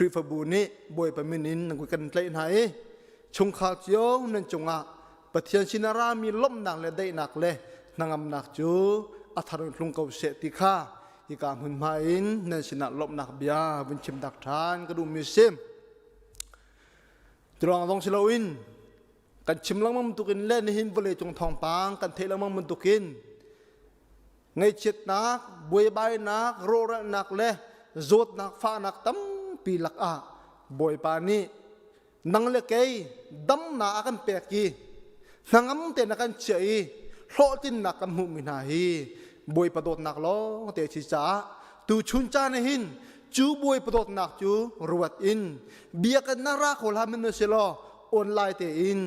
คริฟบูนี้บวยปมินินนังกุกันเล่นให้ชงขาเจียวนั่นจงอ่ะปะเทียนชินารามีล้มหนักเลยได้หนักเลยนางอำนักจูอัธรุนลุงเกาเสติข้าอีกาหุ่นมาอินนั่นชินาล้มหนักเบียวินชิมดักทานกระดูมิซิมจรองตองสิลาวินกันชิมลังมันตุกินเล่นหินวเลจงทองปางกันเทลังมันตุกินไงเช็ดนักบวยใบนักโรระนักเลยโจดนักฟ้านักตั้มปีลักอาบวยปานีนังเล็กดัมนากันเปียกีนังอัมเตนักันเฉยโลจินนักกันมุมินาฮีบวยประโดดนักล้อเตชิจ้าตูชุนจานหินจูบวยประโดดนักจูรวดอินเบียกันนาราโคลามินเซลอออนไลน์เตอิน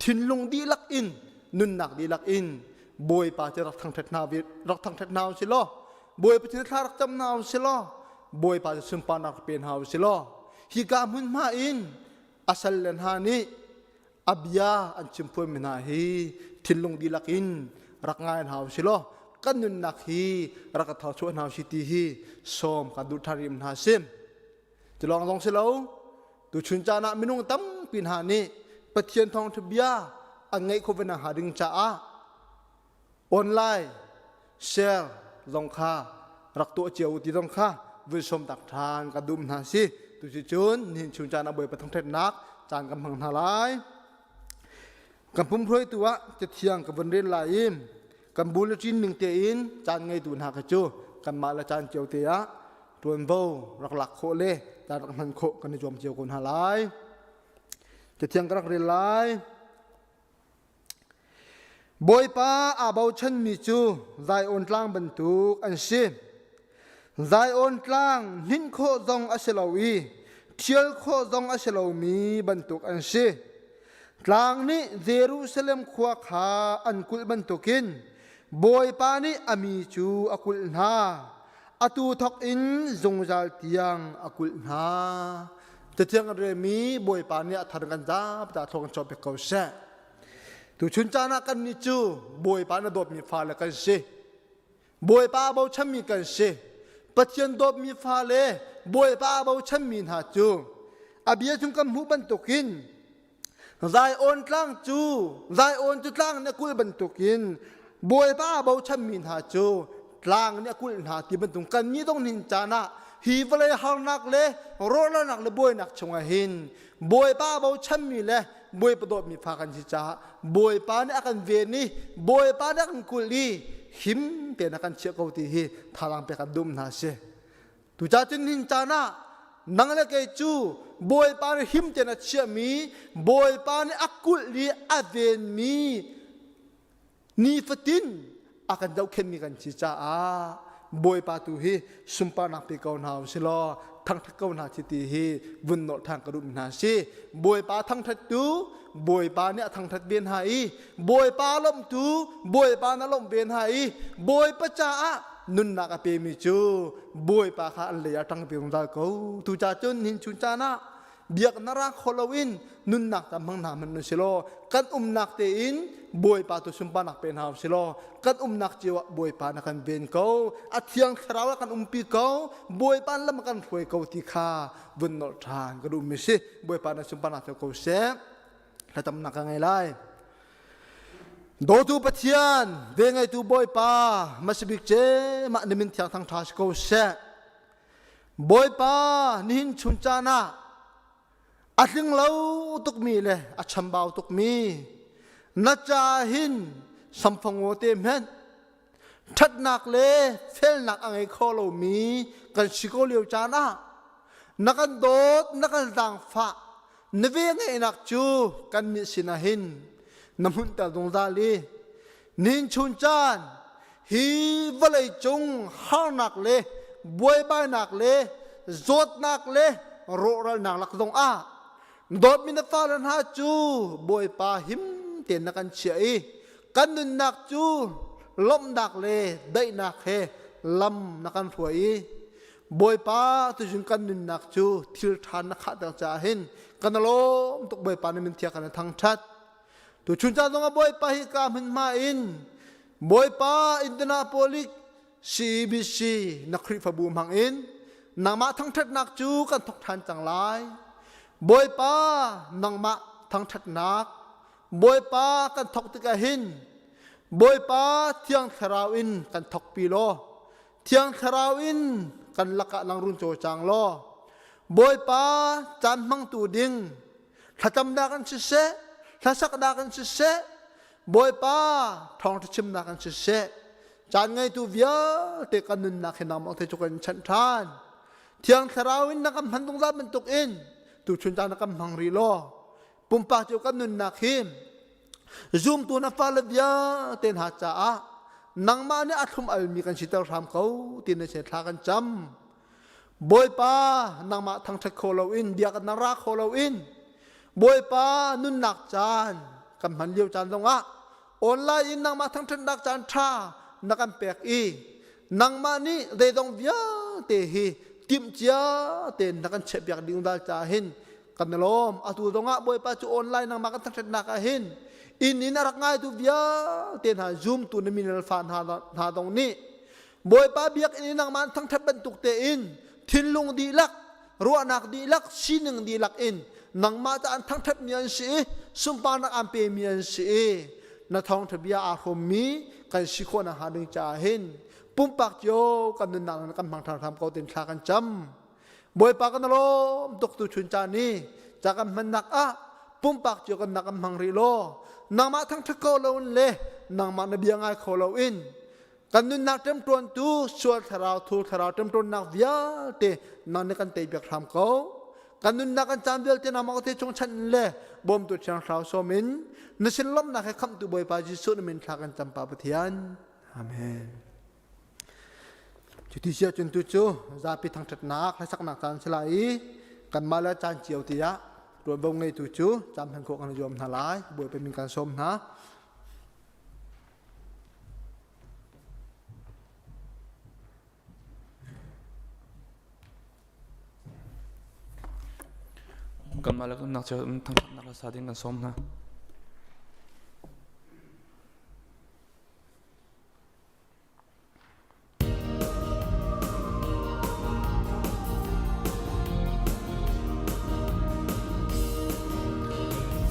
ทินลงดีลักอินนุนนักดีลักอินบวยปาจะรักทางเทนาวิรักทางเทนาวสิลอบวยปาจะรักจำนาวสิลอบวยปาจะสุนปานักเป็นหาวสิลอฮิกามุนมาอินอาศัยเลนฮานีอับยาอันชิมพูมินาฮีทินลงดีลักอินรักงานหาวสิลอกันนุนนักฮีรักท้าชวนหาวสิตีฮีสมกันดุทาริมนาซิมจะลองสิลาตุชุนจานะมินุงตั้มปินฮานีปะเทียนทองทบียอันไงโควินาหาดึงจ้าออนไลน์แชร์ลงค่ารักตัวเจียวตีลงค่าวิสมตักทานกระดุมนาซีตุจิจุนนินชุนจานะเบยปะทองเทนักจานกำพังทลายกำพุ่มพลอยตัวจะเที่ยงกับวันเรียนลายมกำบุลจินหนึ่งเตียนจานไงตุนหากจูกำมาละจานเจียวเตียตัวนโบรักหลักโคเล่จานรักมันโคกันในจอมเจียวคนหาลายจะเที่ยงกรักเรียนลายบอยป้าอาบาวชันมีจูใจอ่อนกลางบรรทุกอันซีใจอ่อนกลางหินโคจงอัศลาวีเทียลโคจงอัศลามีบรรทุกอันซีกลางนี้เยรูซาเล็มขวาขาอันกุลบรรทุกินบอยป้านี้อามีจูอกุลนาอตูทอกอินจงจัลเตียงอกุลนาจะเที่ยงเรมีบอยป้านี้ทารกันจ้าประทองจอบเปกเอาเสตุชุนจานากันนิจูบวยปานาดบมีฟ้าเลกันเชบวยปาเบาชัมมีกันเชปัจจัยดบมีฟ้าเลบวยปาเบาชัมมีหาจูอาบียจุงกันหูบันตุกินใจอ่อนกลางจูใจอ่อนจุดกลางเนี่ยกุลบันตุกินบวยปาเบาชัมมีหาจูกลางเนี่ยกุลหาที่บันตุกันนี้ต้องนินจานะฮีวเลยหางนักเลโรลนักเลบวยนักชงหินบวยปาเบาชัมมีเลบวยประดบมีฟ้ากันจิจ้าบวยปานี่อากันเวนี่บวยปานี่อากันกุลีหิมเป็นอากันเชื่อเขาที่ฮีทารังเปกันดุมนาเสตุจ้าจินหินจานะนังเลกจูบวยปานี่หิมเจนะเชื่อมีบวยปานี่อากุลีอาเวนมีนีฟตินอากันเจ้าเข็นมีกันจิจ้าบวยปาตุฮีสุมปานักเปกเอาหนาวสิลอทั้งทักเกาหนาจิตีฮีวุนโนทางกระดุมนาซีบวยปาทั้งทัดตูบวยปาเนี่ยทั้งทัดเบียนหายบวยปาล้มตูบวยปานาล้มเบียนหายบวยปะจ้านุนนักเปมิจูบวยปาข้าอันเลียทั้งเปียงตาเขาตูจ่าจนหินชุนจานะเบียกนารักฮอลวินนุนนักตามมังนามันนุสิโลกันนักเตอินบวยปาตุสุมปานักเป็นหาวสิโลกันนักจิวะบวยปานักกันเบนเขาอัดยังคราวกันปีเขาบวยปานละมันกันถวยเขาที่ข้าบุญนอทานกระดูมิสิบวยปานักสุมปานักเขาเสพถ้าทำนักไงไล่โดตูปะเทียนเวงไงตูบวยปามาสบิกเจมาเนมินที่ทางทาสเขาเสพบวยปานินชุนจานะอัดยังเล่าตุกมีเลยอัดชัมบาวตุกมีนัจจาหินสัมพังโอเตมเห็นทัดนักเลเฟลนักอังไอโคโลมีกันชิโกเลียวจานะนักกันโดดนักกันดังฟ้านเวงไอนักจูกันมิสินาหินน้ำหุ่นตาดงดาลีนินชุนจานฮีวลัยจงห้านักเลบวยใบนักเลโจดนักเลโรรัลนักลักดงอาโดดมินฟ้าลันหาจูบวยปาหิมเตียนนักกันเฉยกันนุนนักจูล้มนักเลได้นักเฮลำนักกันถวยบวยปาตุจุนกันนุนนักจูทิลทานนักขัดจาหินกันล้มตุกบวยปาในมินเทียกันทั้งชัดตุจุนจาตงบวยปาฮิกามินมาอินบวยปาอินเตอร์นาโพลิกซีบีซีนักคริฟบูมังอิน นางมาทั้งทัดนักจูกันทกทันจังไรบอยป้านางมาทั้งทัดนักบอยป้ากันทกติกาหินบอยป้าเที่ยงทราวินกันทกปีโลเที่ยงทราวินกันลักะลังรุนโจจางโลบอยป้าจันมังตูดิงถ้าจำได้กันเสะถ้าสักได้กันเสะบอยป้าทองที่ชิมได้กันเสะจานไงตัวเวียเตกันนุนนักเห็นนามองเทจุกันชันทานเที่ยงทราวินนักพันตุงราบมันตกอินตัวชุนจานักพังรีโลปุ่มปากจุกันนุนนักหิมzoom tu na falabia ten ha cha a nang ma ne athum al mi kan sitar ram ko tin ne se thla kan cham boy pa nang ma thang thak kholo in dia kan na ra kholo in boy pa nun nak chan kan man liu chan dong a online in nang ma thang thak nak chan tha na kan pek i nang ma ni de dong via te hi tim chia ten na kan che pek ding dal cha hin kan lom atu dong a boy pa chu online nang ma kan thang thak nak a hin in inarak ngay tu via ten ha zoom tu na mineral fan ha dong ni boy pa biak in nang man thang thap bentuk te in thinlung di lak ruanak di lak sineng di lak in nang ma ta an thang thap mian si sumpa nak ampe mian si na thong thabia a khom mi kan si kho na ha ding cha hin pumpak yo kan nang kan mang thang tham ko ten thla kan cham boy pa kan lo tok tu chun cha ni cha kan man nak a pumpak yo kan nak mang ri loนางมาทั้งทะโกโลนเลยนางมาในเบียงไอโคโลอินกันนุนนักเต็มตัวตูชวนทาราวทูทาราวเต็มตัวนักวิาเตนางในกันเตยเบียกทำเขากันนุนนักกันจามเดียวเตนามากเตจงชันเลยบ่มตัวเชียงสาวโซมินนสินล้มนักให้คำตัวบอยปาจิสุนมินทากันจำปาปะเทียนอาเมนจุดที่เชื่อจนตุจูจะไปทางจัดนักให้สักนักจานสลายกันมาแล้วจานเจียวตียะตัวบงในตุจูจำแห่งโคกันยมทลายบวยเป็นมีการชมนะกันมาแล้วก็นักเจอทั้งนักรักษาดิ้งกันชมนะ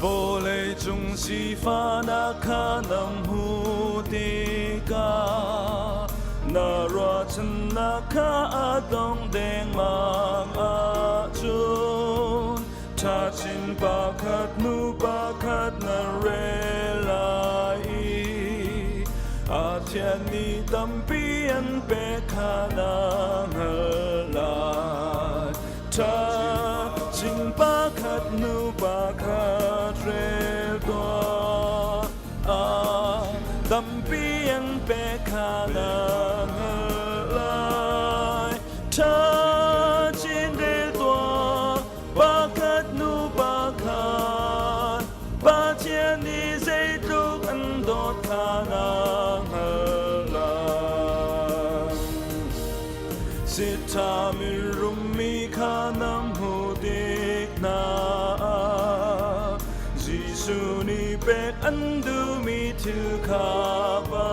Volei chung si fa na kha nam hu ti ka na ro chen na kha a dong deng mang a chun tha chin ba khat nu ba khat na re lai a thian ni tam pi an pe kha na lai tha chin ba khat nu ba khat re do a tam pi an pe kha na lai tha chin de do ba khat nu ba khat ba thian ni zai tu an do kha na lai sita mi rum mi kha nam hu dik na Jisuni pek andu mi tu kha ba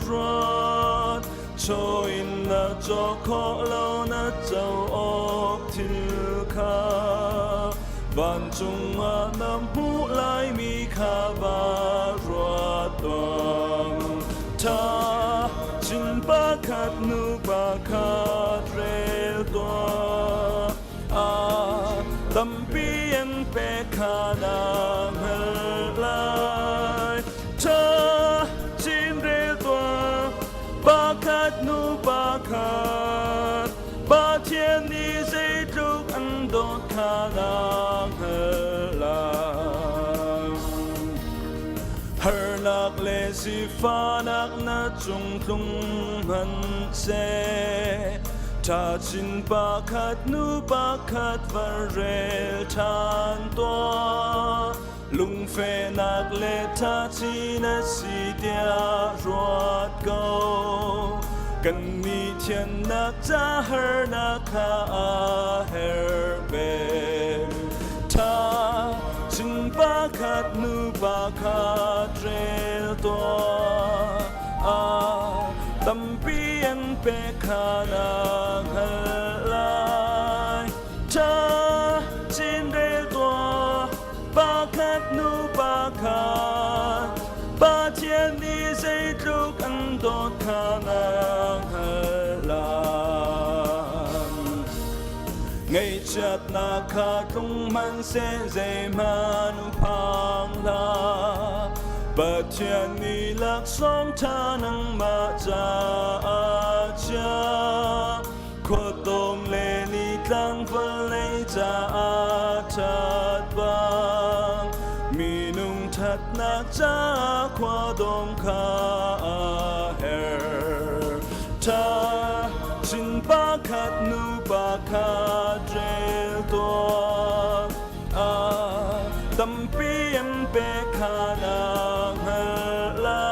ron cho in na cho kho lo na chau ok til kha ban chung a nam hu lai mi kha ba ro tong tha chin ba khat nu ba khat re do a tâm pi an pe kha na lai cha chin re do ba khat nu ba khat ba thian ni zai tu an do kha na lai her nak le si fa nak na chung tlung han se ta chin ba khat nu ba khat va rel than toa lung fe nak le ta chi na si dia ruat go kan mi thian nak cha her na kha a her be ta chin ba khat nu ba khat rel toa a tâm pi an pe kha na lai ทัดนาคาตุงมันเสเจมันพังลาปัจเจนีลักสองทานังมาจาจาขวดมเลนีตั้งฟันเลยจาทัดบังมีนุ่งทัดนักจาขวดมคาเฮทาจินปาขัดนูปาขัดเรลตัวตัมปียมเปคานาเฮลา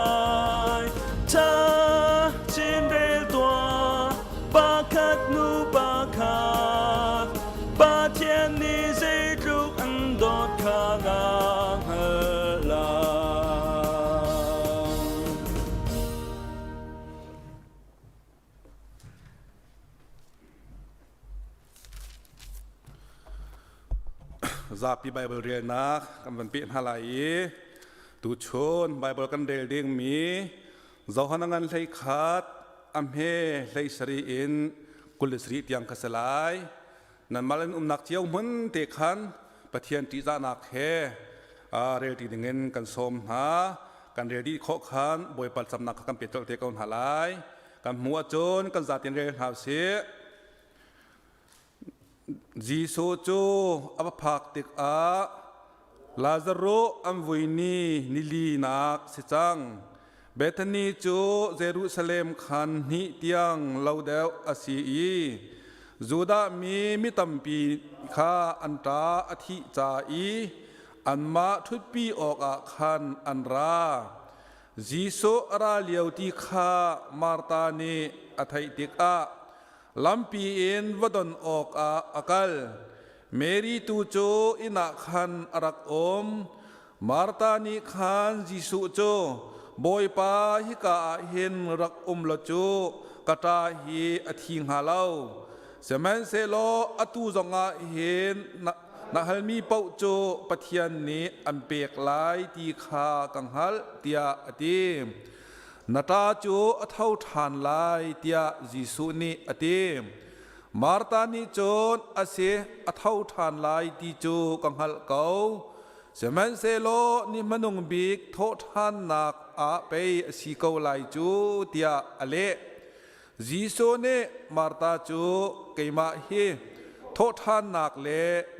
ยทาจินเรลตัวปาขัดนูปาขัดปาเทียนนี้เจลูกอันดอดคานาเฮลายซาปีไบเบิลเรียนนักกำลังปีนหลายตูชนไบเบิลกันเดลดิ้งมีเจ้าหน้างานเลยขาดอำเฮเลยสรีอินกุลสรีที่ยังกษลายนั่นมาเล่นนักเที่ยวมันเตะขันปะเทียนที่จะนักเฮเรียลที่ดึงเงินกันสมหากันเรียลที่โคขันบอยปัลสำนักกันเปิดตัวเตะกันหลายกันหัวโจนกันจัดเรียนหาเสียจีโซโจอับพักติกอาลาซาโรอัมวินีนิลีนักสิจังเบธานีโจเยรูซาเล็มขันนิเตียงลาวเดลอาซีอีจูดามีมิตัมปีข้าอันตราอธิจาอีอันมาทุปีออกอาคันอันราจีโซอาราเลียวตีข้ามาร์ตานีอัทัยติกอาลำปีเอ็นวดอนออกอากัลเมรีตูโจอินักขันอารักอมมาร์ตานีขันจิสุโจบอยปาฮิกาเห็นรักละโจกตาฮีอธิงฮาเลาเสมันเซโลอตูจงอาเห็นนักฮัลมีเป้าโจปะเทียนนี้อันเปียกลายตีขากังฮัลเตียอดีนาตาจูอัฐาวทานลายเตียจิสุนีอดีมาร์ตานีโจนอาเซอัฐาวทานลายตีจูกังฮัลเกาเสมันเซโลนิมนุงบิกโททานนักอาเปยสีเกาลายจูเตียอเลจิสุนีมาร์ตาจูเกยมาเฮโททานนักเล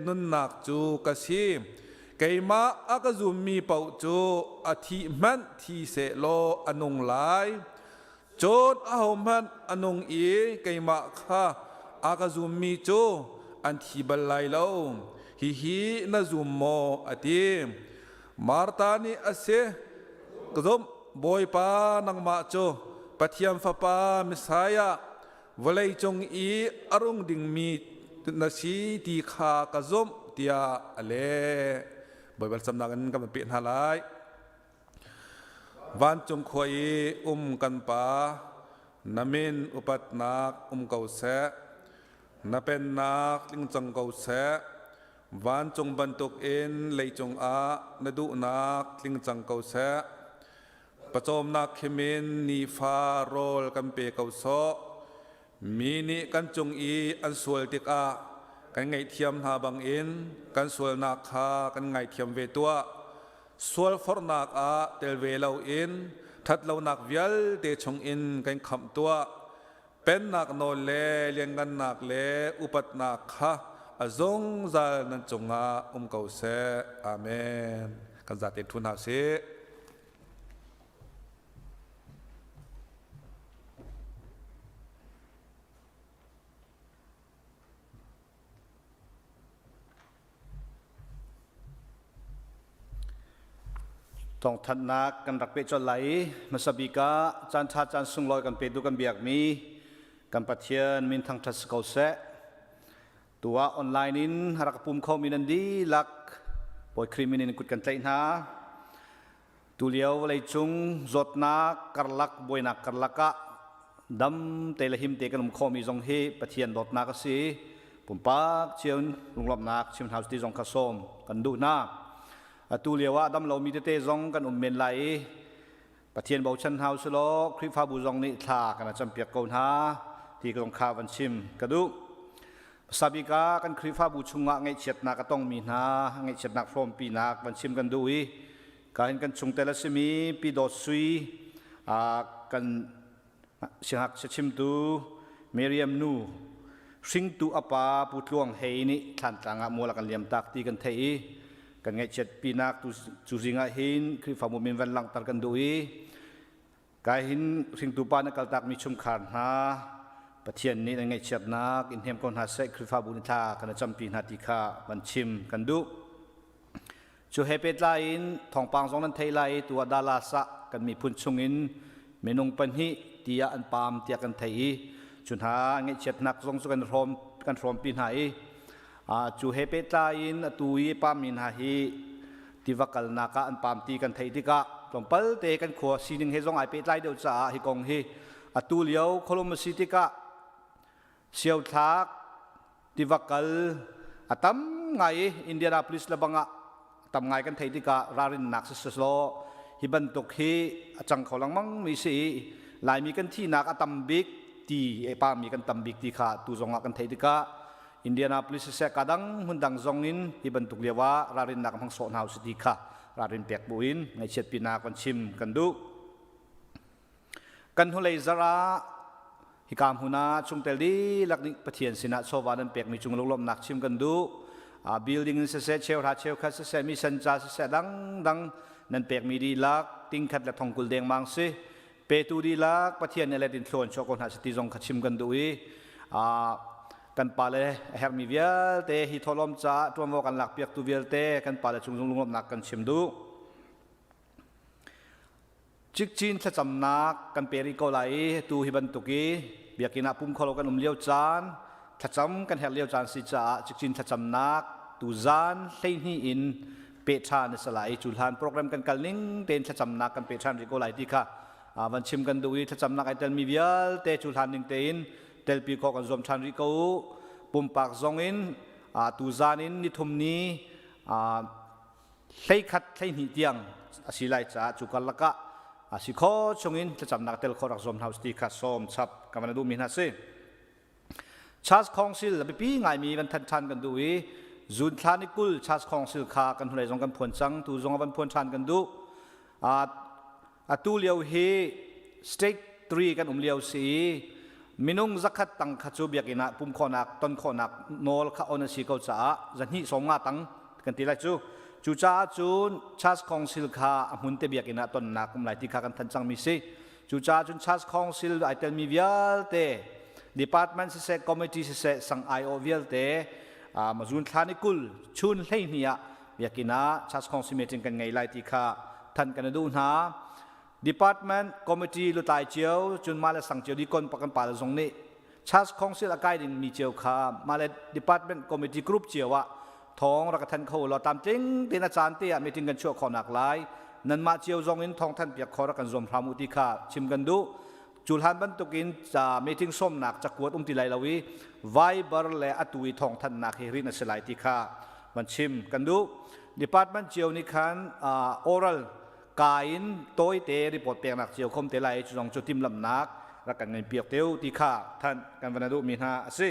นุนนักจูกษีเกยมาอากซุมมีเป่าจูอธิมันทีเสโลอนุงลายโจดอาหมันอนุงอีเกยมาข้าอากซุมมีจูอันทีบัลไลโลฮินาซุมโมอติมาร์ตานีอาเซกซุมบอยปานังมาจูปัทยมฟปามิสายาวลัยจงอีอรุงดิงมีนาชีตีขากซุมเตียอเลบอยบัลสำนักกันกับเปลี่ยนหาลายวันจงคอยกันปานามินอุปัตนักเกาเสนาเป็นนักลิงจังเกาเสวันจงบรรทุกเอ็นเลยจงอาณดุนักลิงจังเกาเสประจอมนักเขมินนีฟาโรลกันเปเกาโซมีนิกันจงอีอันสวลติกากันไงเทียมหาบังอินกันสวลนักขากันไงเทียมเวตัวสวลฟอร์นักอาเตลเวลาอินทัดเรานักเวลเตชงอินกันคำตัวเป็นนักโนเลเลียงกันนักเลอุปัตนักขาอาจงจานันจงอาเกาเสอาเมนกันจัดเต็มทุนหาเสทองทันนักกันรักเปจไหลมาสบิกาจันทาจันสุงลอยกันเปดูกันเบียกมีกันปะเทียนมินทางทัศเกาเสตัวออนไลน์นินหารักปุ่มคอมินันดีลักปอยครีมินินกุดกันใจนะตุเลียวเลยจุงจดนักกรลักบอยนักกรลักะดำเตลหิมเตกันมุมคอมีจงเฮปะเทียนดดนักสีปุ่มปักเชียวลุงลบนักเชียวเท้าสติจงกระสมกันดูนักตูเลียวดำเรามีเตจงกันเมนไหลปะเทียนเบาชันเฮาสโลคริฟาบูจงนิทากันจำเปียกโกนฮาที่กรงคาวันชิมกระดู สาบิกากันคริฟ้าบูชุงะไงเฉียดนักต้องมีนาไงเฉียดนักพร้อมปีนักมันชิมกันดูอีการเห็นกันชุงเตลสมีปีดอสุยกันเสียหักชิมดูเมริยมนูสิงตูอปาปุตลวงเฮนี่ทันต่างมัวละกันเลียมตักตีกันเทอีกันไงเฉียดปีนักตูจูสิงะหินคริฟ้ามุมินวันลังตักกันดูอีการเห็นสิงตูปานักตักมีชุมขานหาปะเทียนนี้ในไงเฉียดนักอินเทมคนหาเซคริฟ้าบุญธากันจำปีนาติคาบันชิมกันดูจูเฮเปตไลน์ทองปังสองนั้นเทไลตัวดาลาสะกันมีพุ่นชงอินเมนงปันหิตียอันปามเตียกันเทยจุนหาไงเฉียดนักทรงสุกันรวมปีนหายจูเฮเปตไลน์ตุยปามินหาฮีที่วักลนักอันปามตีกันเทยติกะตรงเปิลเตกันขัวซีนิงเฮซองไอเปตไลเดียวจ้าฮิกงฮีตูเลียวโคลมสิติกะเชียวทักที่วักลตั้มไงอินเดียนาพลิสละบังะตั้มไงกันเทติกะรารินนักสุดโลฮิบันตุกฮีจังเขาลังมังมีสีลายมีกันที่นักตั้มบิกตีปามีกันตั้มบิกที่ขาตูจงกันเทติกะอินเดียนาพลิสเสกดังหุ่นดังจงอินฮิบันตุกเลียวว่ารารินนักมังโซนาวสติกะรารินเปียกบุอินในเช็ดปีนากันชิมกันดูกันหุเลยจระฮิกามหุนาจุงเตลีลักนิปะเทียนสินะโซวานันเปียกมีจุงลมนักชิมกันดูบิลดิ้งเสเซเชลราเชลคัสเซมีสัญจาเสดังนันเปียกมีดีลักติงขัดและทองกุลแดงมังซีเปตูดีลักปะเทียนเนเลดินโคลนโชกอนหาสติจงขัดชิมกันดูกันปาเลเฮร์มีเวลเตฮิทอลมจ้าตัวมกันหลักเปียกตูเวลเตกันปาเลจุงลมนักกันชิมดูจิกจีนจะจำนักกันเปริโกไลตูฮิบันตุกีเบียกินาปุ่มขลกันเลี้ยวจานถ้าจำกันเฮเลี้ยวจานสิจ้าจิกจีนจะจำนักตูจานเล่นฮีอินเปชานสลายจุลฮันโปรแกรมกันกันลิงเต็นจะจำนักกันเปชานริโกไลที่ค่ะวันชิมกันดูถ้าจำนักไอเตลมีเวียลเตจุลฮันนิงเต็นเตลปีกอกันซอมชันริโกปุ่มปากซองอินตูจานินนิทุมนี้เล่ขัดเล่นฮีเตียงสิไลจ้าจุกันละกะสิข้อชงอินจะจำนักเตลขอรักสมเฮาสติคัสมชับกันมาดูมินาซีชาร์จคองซิลปีไงมีกันทันกันดูจุนทานิกุลชาร์จคองซิลคากันหุ่นไรจงกันพวนจังตูจงกันพวนทันกันดูตูเลียวเฮสเต็กทรีกันเลียวสีมินุงจักขัดตังขัดจูเบียกินะปุ่มขอนักต้นขอนักโนลข้าอนันสีเขาจ้าจันฮิสองงาตังกันตีไรจูจ้าจูนชาร์จคองซิลคาหุ่นเตเบียกินะต้นนักกุมไหลที่ขากันทันจังมีสิจูจ้าจูนชาร์จคองซิลไอเตลมีเวียลเตDepartment เสก Committee เสกสังไอโอเวลเตมาจุนทานิกุลชุนเฮียนี่อยากกินนะชัสคองซิเมติงกันไงไล่ที่ข้าท่านกันดูนะ Department Committee ลุตายเจียวจุนมาเลสังเจียวดีคนปักกันป่าละสงนี้ชัสคองซิลอากาศดินมีเจียวข้ามาเล Department Committee Group เจียวะท้องรักท่านเขาเราตามจริงเป็นอาจารย์เตี้ยมีถึงกันชั่วขอหนักหลายนั่นมาเจียวจงอินท้องท่านเปียกขอรักกันรวมพรามุติข้าชิมกันดูจุลฮันบันตุกินจะมีทิ้งส้มหนักจะกวดติไลลาวีไวเบอร์เลอตุยทองทันนักเฮรินสลายติคามันชิมกันดู Department เจียวนิคันoral กายินโต้ยเตรีปอดเปียกหนักเจียวคมเตไลจุลองจุดทิมลำนักรักกันเงินเปียกเตียวติคาท่านกันวันดูมีนาสิ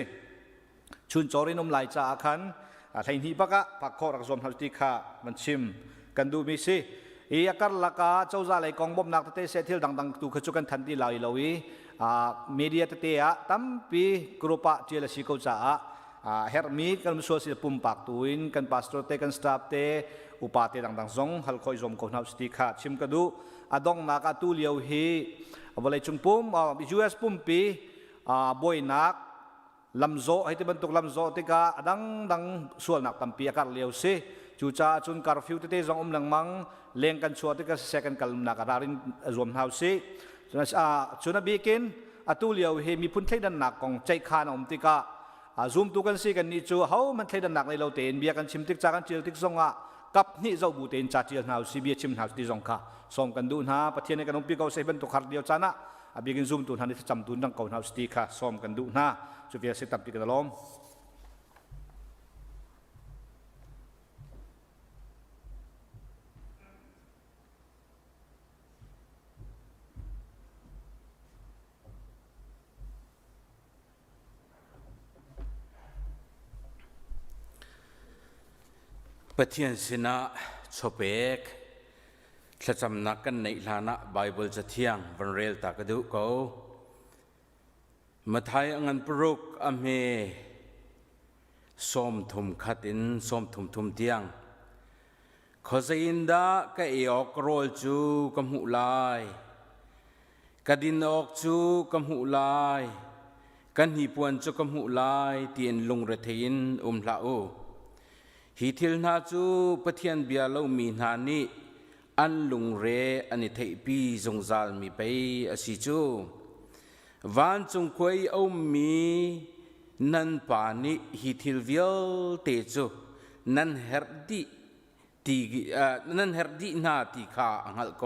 ชุนจอรินมไหลจ่าคันไทยนี้ปะกะปักข้อรักสมฮัลติคามันชิมกันดูมีสิอีอาการลักาเจ้าจ่าเลยกองบ่มนักเตะเซทิลดังๆตูขจุกันทันทีลอยลอยมีเดียเตะตั้มปีกรุ๊ปเจลสิโกจ่าเฮร์มีกันส่วนสิปุ่มปากตูอินกันพาสตอร์เตกันสตาฟเตอุปาเตดังๆซงฮัลคอยซอมคนนับสติขาชิมกันดูอดองนักตูเลียวฮีวันเลยจุงปุ่มUS ปุ่มปีบอยนักลำโซให้ที่บรรทุกลำโซติกาดังส่วนนักตั้มปีอาการเลียวซีจูจ่าจุนคาร์ฟิวเตะจงหลังมังเลี้ยงกันชัวร์ที่ก็เสกันกัลนักการินรวมเฮาสิจุนบีกินตูเลียวเฮมีพุ่นเทดันนักของใจขานติกาซูมตุกันสิกันนี่จูเฮามันเทดันนักในเราเตนเบียกันชิมติกจากกันเจียวติกซงกับนี่เจ้าบูเตนจ่าเจียวเฮาสิเบียชิมเฮาติจงค่ะส่งกันดูนะประเทศในกันองปีเขาเซบันตุขารเดียวจานะบีกินซูมตุนฮันนี่จำตุนดังเขาเฮาสติค่ะส่งกันดูนะจูเบียสิตับปีกันล้อม เทียนสินะชเปกถ้าจำนักกันในลานะไบเบิลจะเที่ยงวันเรลตากระดูเขามาไทยอันปรุกอเมส้มทุมขัดินส้มทุมเตียงขอสินดาก็เออกโรลจูกำหูลายกดินออกจูกำหูลายกันหีปวนจูกำหูลายเตียนลงระเทินลาโอฮีทิลนาจูปะเทียนเบียเลามีนานิอันลุงเรอันนี้เทปีจงซาลมีไปอสิจูวันจงควยเอามีนันปานิฮิทิลวิลเตจูนันเฮรดีตีนันเฮรดีนาตีขาอังฮัลโก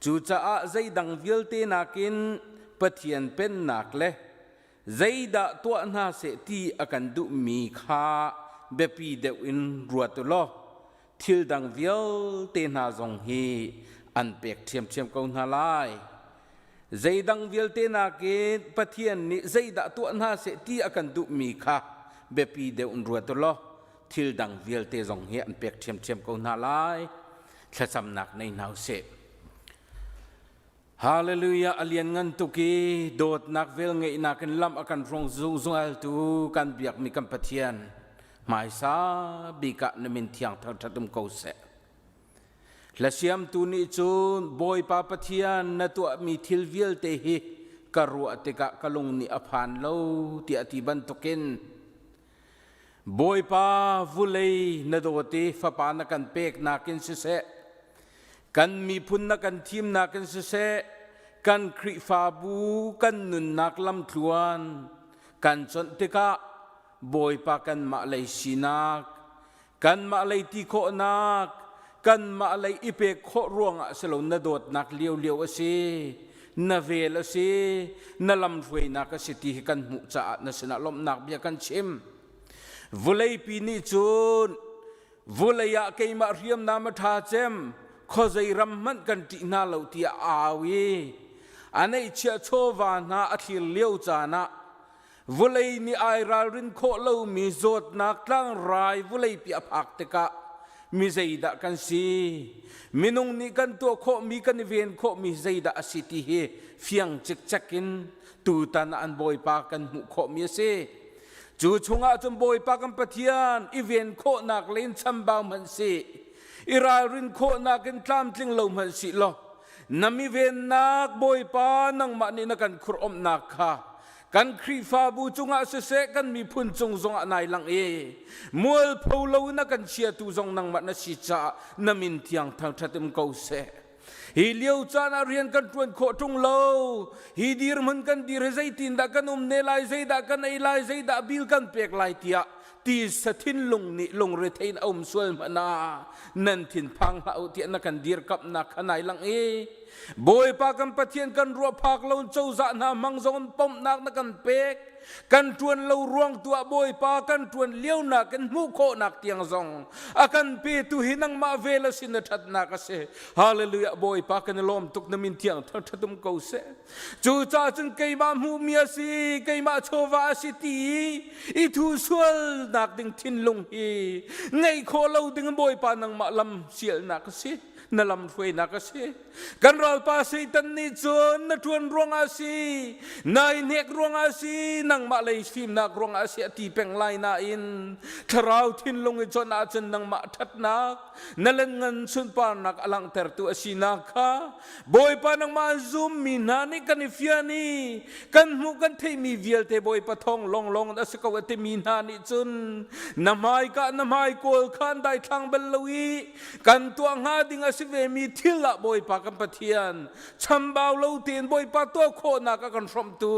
จูจะอาใจดังวิลเตนักินปะเทียนเป็นนักเลใจดะตัวนาเสตีอากันดุมีขาเบปีเดวินรัวตุโลทิลดังวิลเตนาจงฮีอันเปกเทียมกงนาลายใจดังวิลเตนาเกตปะเทียนนี่ใจดะตัวนาเสตีอากันดุมีขาเบปีเดวินรัวตุโลทิลดังวิลเตจงฮีอันเปกเทียมกงนาลายแค่สำนักในนาวเสฮาเลลูยาอเลียนเงินตุกีโดดนักเวลไงนักลำอากันฟงซูซลตูกันเบียกมีกันปะเทียนหมายซาบิกะนมินเทียงทัดตุมเกาเสและเสียมตูนิจูนบอยปาปะเทียนนตัวมีทิลวิลเตหิกรัวเตกะกะลงนิอภานโลติอติบันตุกินบอยปาวุเลยนโดติฟปานกันเปกนักินเสกันมีพุนนักันทีมนักันเสกันคริฟาบูกันนุนนักลำทวนกันจนเตกะบอยปากันมาเลยสินักกันมาเลยตีโคนักกันมาเลยอิเปกโคร่วงสลนโดดนักเลี้ยวสินาเวลสินาลำถวยนักสิตีกันมุจ่านาสนะลมนักเบียกันชิมวุเลยปีนี้จูนวุเลยอยากเกยมาเรียมนามาทาเจมขอใจรำมันกันตีนาเหล่าที่อาวีอันนี้เชื่อโชวานาอธิเลี้ยวจานะวุเลยนี่ไอรารินโคเล่ามีโจดนักตั้งรายวุเลยปีอภักติกะมีใจดะกันสิมินุงนี่กันตัวโคมีกันเวียนโคมีใจดะสิทีเฮเฟียงจิกจักินตูตันอันบอยปากันมุโคมีเสจูชงอาจมบอยปากันปะเทียนอีเวียนโคนักเล่นชัมบาวมันสิอิรารินโคนักกันตามจิงเหล่ามันสิโลนามิเวนนักบอยปานังมันนี่นักกันครอมนักค่ะกันครีฟาบูจุงอาเสกันมีพุนจงจงอันายลังมัวพาวลาวนักกันเชียตูจงนังมันนสิจ้านามินเทียงทางทัดมเกาเสฮีเลี้ยวจานาเรียนกันตวนโคจงเลวฮีดีร์มันกันดีร์ใจตินดักกันเนลัยใจดักกันไอลายใจดักบิลกันเปียกลายเตียตีสะทินลงนี่ลงเรทัยนอมสวลมานานันทินพังหาอุเทียนักกันดีร์กับนักขนายลังบอยปากันปะเทียนกันรัวพักลงเจ้าจะนามังจงปมนักนักกันเปกกันจวนเรารวงตัวบอยปากันจวนเลี้ยวนักกันมุโคนักเตียงจงอากันเปตุหินังมาเวลสินทัดนักเสฮาเลลูยาบอยปากันล้อมตุกนมินเทียงทัดตุมเกาเสจูจ่าจึงเกยมาหูเมียสิเกยมาโชวาสิตีอีทูสวลนักดึงทินลงฮีไงโคเราดึงบอยปานังมาลำเสียนักสินาลำถวยนักเสกันเราภาษีตันนิจนนทวนรวงอาศีนายเนกรวงอาศีนังมาเลยฟิมนักรวงอาศีตีเป็งไลนาอินทราวทินลงจนอาจนังมาทัดนักนั่นเงินสุนปานักอลังเตอร์ตัวอาศีนักค่ะบอยปานังมาซุมมีนานิกันฟิอานีกันมุกันเทมีเวียลเทบอยปะทองลงนั่นสกาวเทมีนานิจนน้ำไม้กะน้ำไม้โกลขันได้ทางเบลลวีกันตัวงาดิงอาเวมีทิลละบอยปากันปะเทียนชัมบาวเลวเตียนบอยปาตัวโคนักกันฟรมตู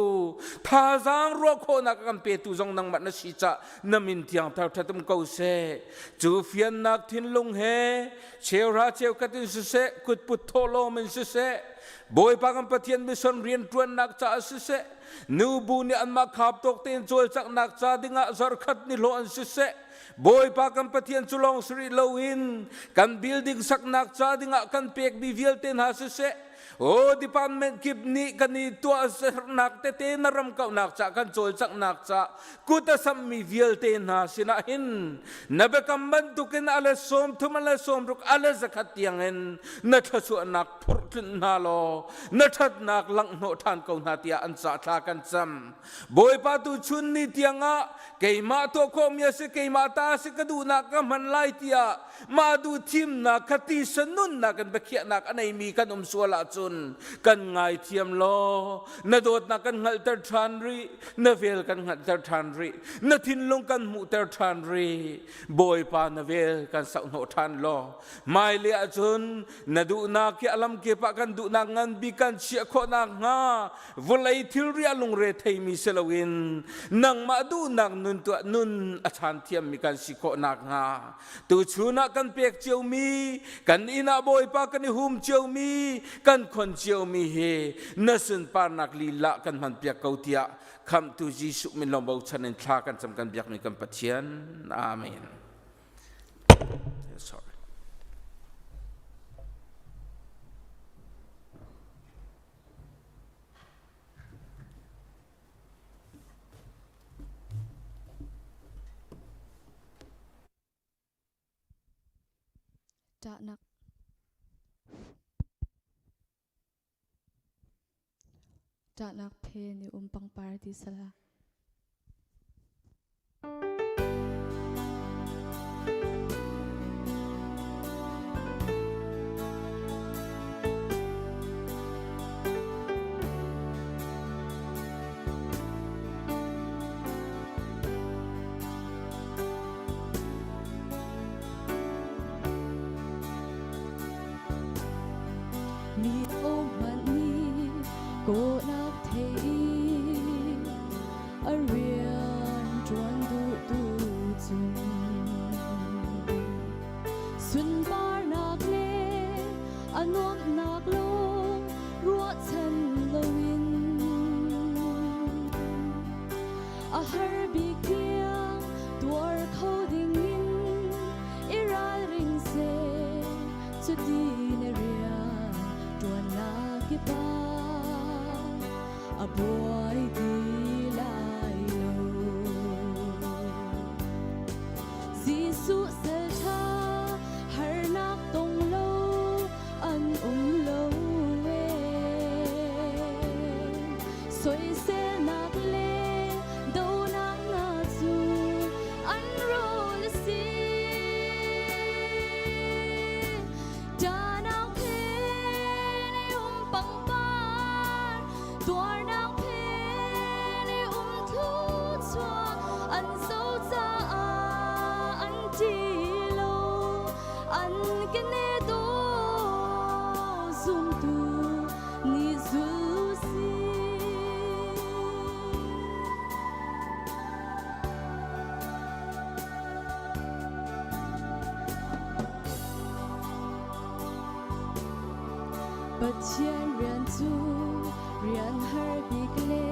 ทาจางรัวโคนักกันเปตุจงนังมันนสิจะนามินเทียงทัดตุมเกาเสจูเฟียนนักทินลงเฮเชลราเชลกัตินสุเสกุดปุตโตโลมินสุเสบอยปากันปะเทียนมิสนเรียนตวนนักจ่าสุเสนูบูนี่อันมาขับตกเตียนจวยจากนักจ่าดิงะจารขัดนิโลอันสุเสบอยปากันปะเทียนจุลองสรีโลวินกันบิลดิ้งสักนักจ่าดิงะกันเปกบิวิลเตนหาสุเส o department kip ni kani tua nak te na ram kau nak cha kan chol chak nak cha kuta sam mi vial te na sina hin na be kam ban tu ken ala som thum ala som ruk ala zakat yang en na thasu nak phur na lo na that nak lang no than kau na tia an cha tha kan cham boy pa tu chun ni tianga ke ma to khom ya se ke ma ta se kadu na ka man lai tia ma du thim na khati sanun na kan bekhia nak anai mi kan suala chun kan ngai thiam lo na dot na kan ngal tar than ri na vel kan ngal tar than ri na thin long kan mu tar than ri boy pa na vel kan sau no than lo mai le chun na du na ki alam ke pa kan du na ngan bi kan chia kho na nga volai thil ri alung re thei mi selawin nang ma du nang nun tu nun a than thiam mi kan si kho na nga tu chuna kan pek chiu mi kan ina boy pa kan hum chiu mi kan kon chiu mi he nasun par nak li la kan man pek kau tia kham tu jisu min lom bau chan en thla kan cham kan biak mi kan pathian amen. Sorry. Nak pe ni umpang party sala. Mi o man ni ko nak thei a rian chuan du chung sun bar nak le anom nak lo ruat chan lowin a har bi kiang tuar kho ding in iral ring se chu di ne rian tuan na ki pa a boy di lai lo Gisu sel tha har nak tong lo an lo we soi se nak le do nak na chu an ro le si da nak pe ne pang pan tuar nak pe ne thu chua an so cha an ti lo an ke ne do zum tu ni zu si bất chiên rian chu rian har bik le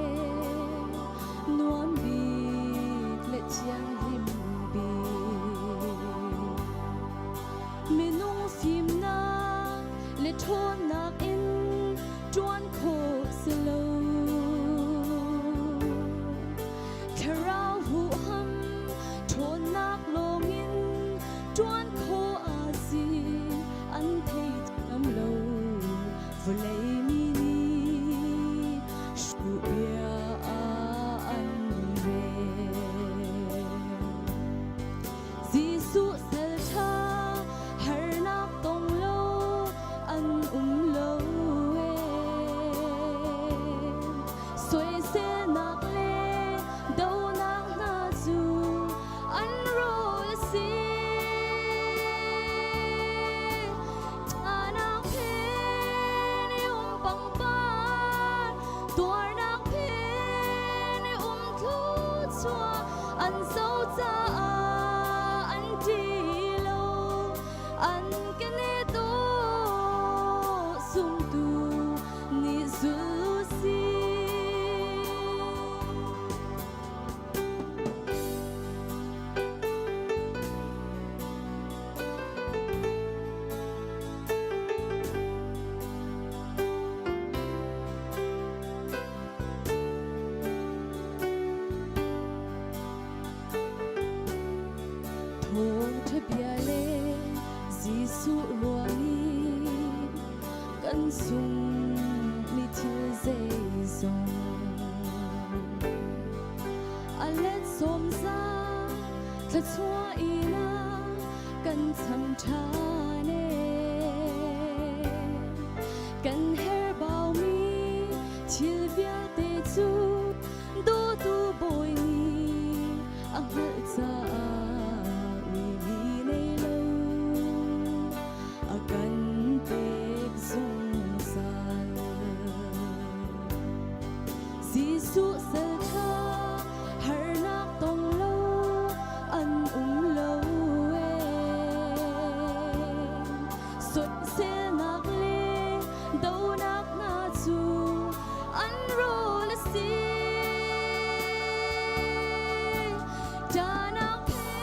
nuam bik le chiang lim bi minung phim na le thon nak in chuan kho selo karau hu ham thon nak long in chuan kho a si an thei am lo volei mi ni shu ya an re Gisu sel tha har nak tong lo an lo we soi se nak le do nak na chu an ro si thong the bia le Gisu ruani kan sung ni thil zai zong a let som za tla chua ina kan cham tha ne kan her bao mi thil bia te chu do tu boy ni ang hal cha wi mi nei lo a kan pek zong san Gisu sel tha har nak tong lo an lo sut se nak le do nak na chu an ro la si cha nak phe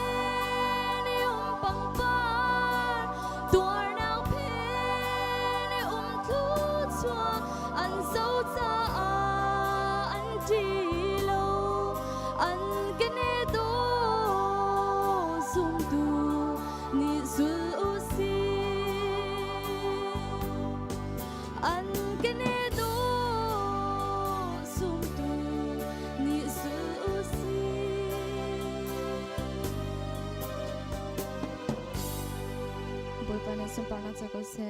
ni pang par tuar nak phe ni thu chua an so cha an ti lo an ke ne do sum tu ni sul u si an ke ne do sum tu ni sul u si boy pa ne sum pa na cha ko se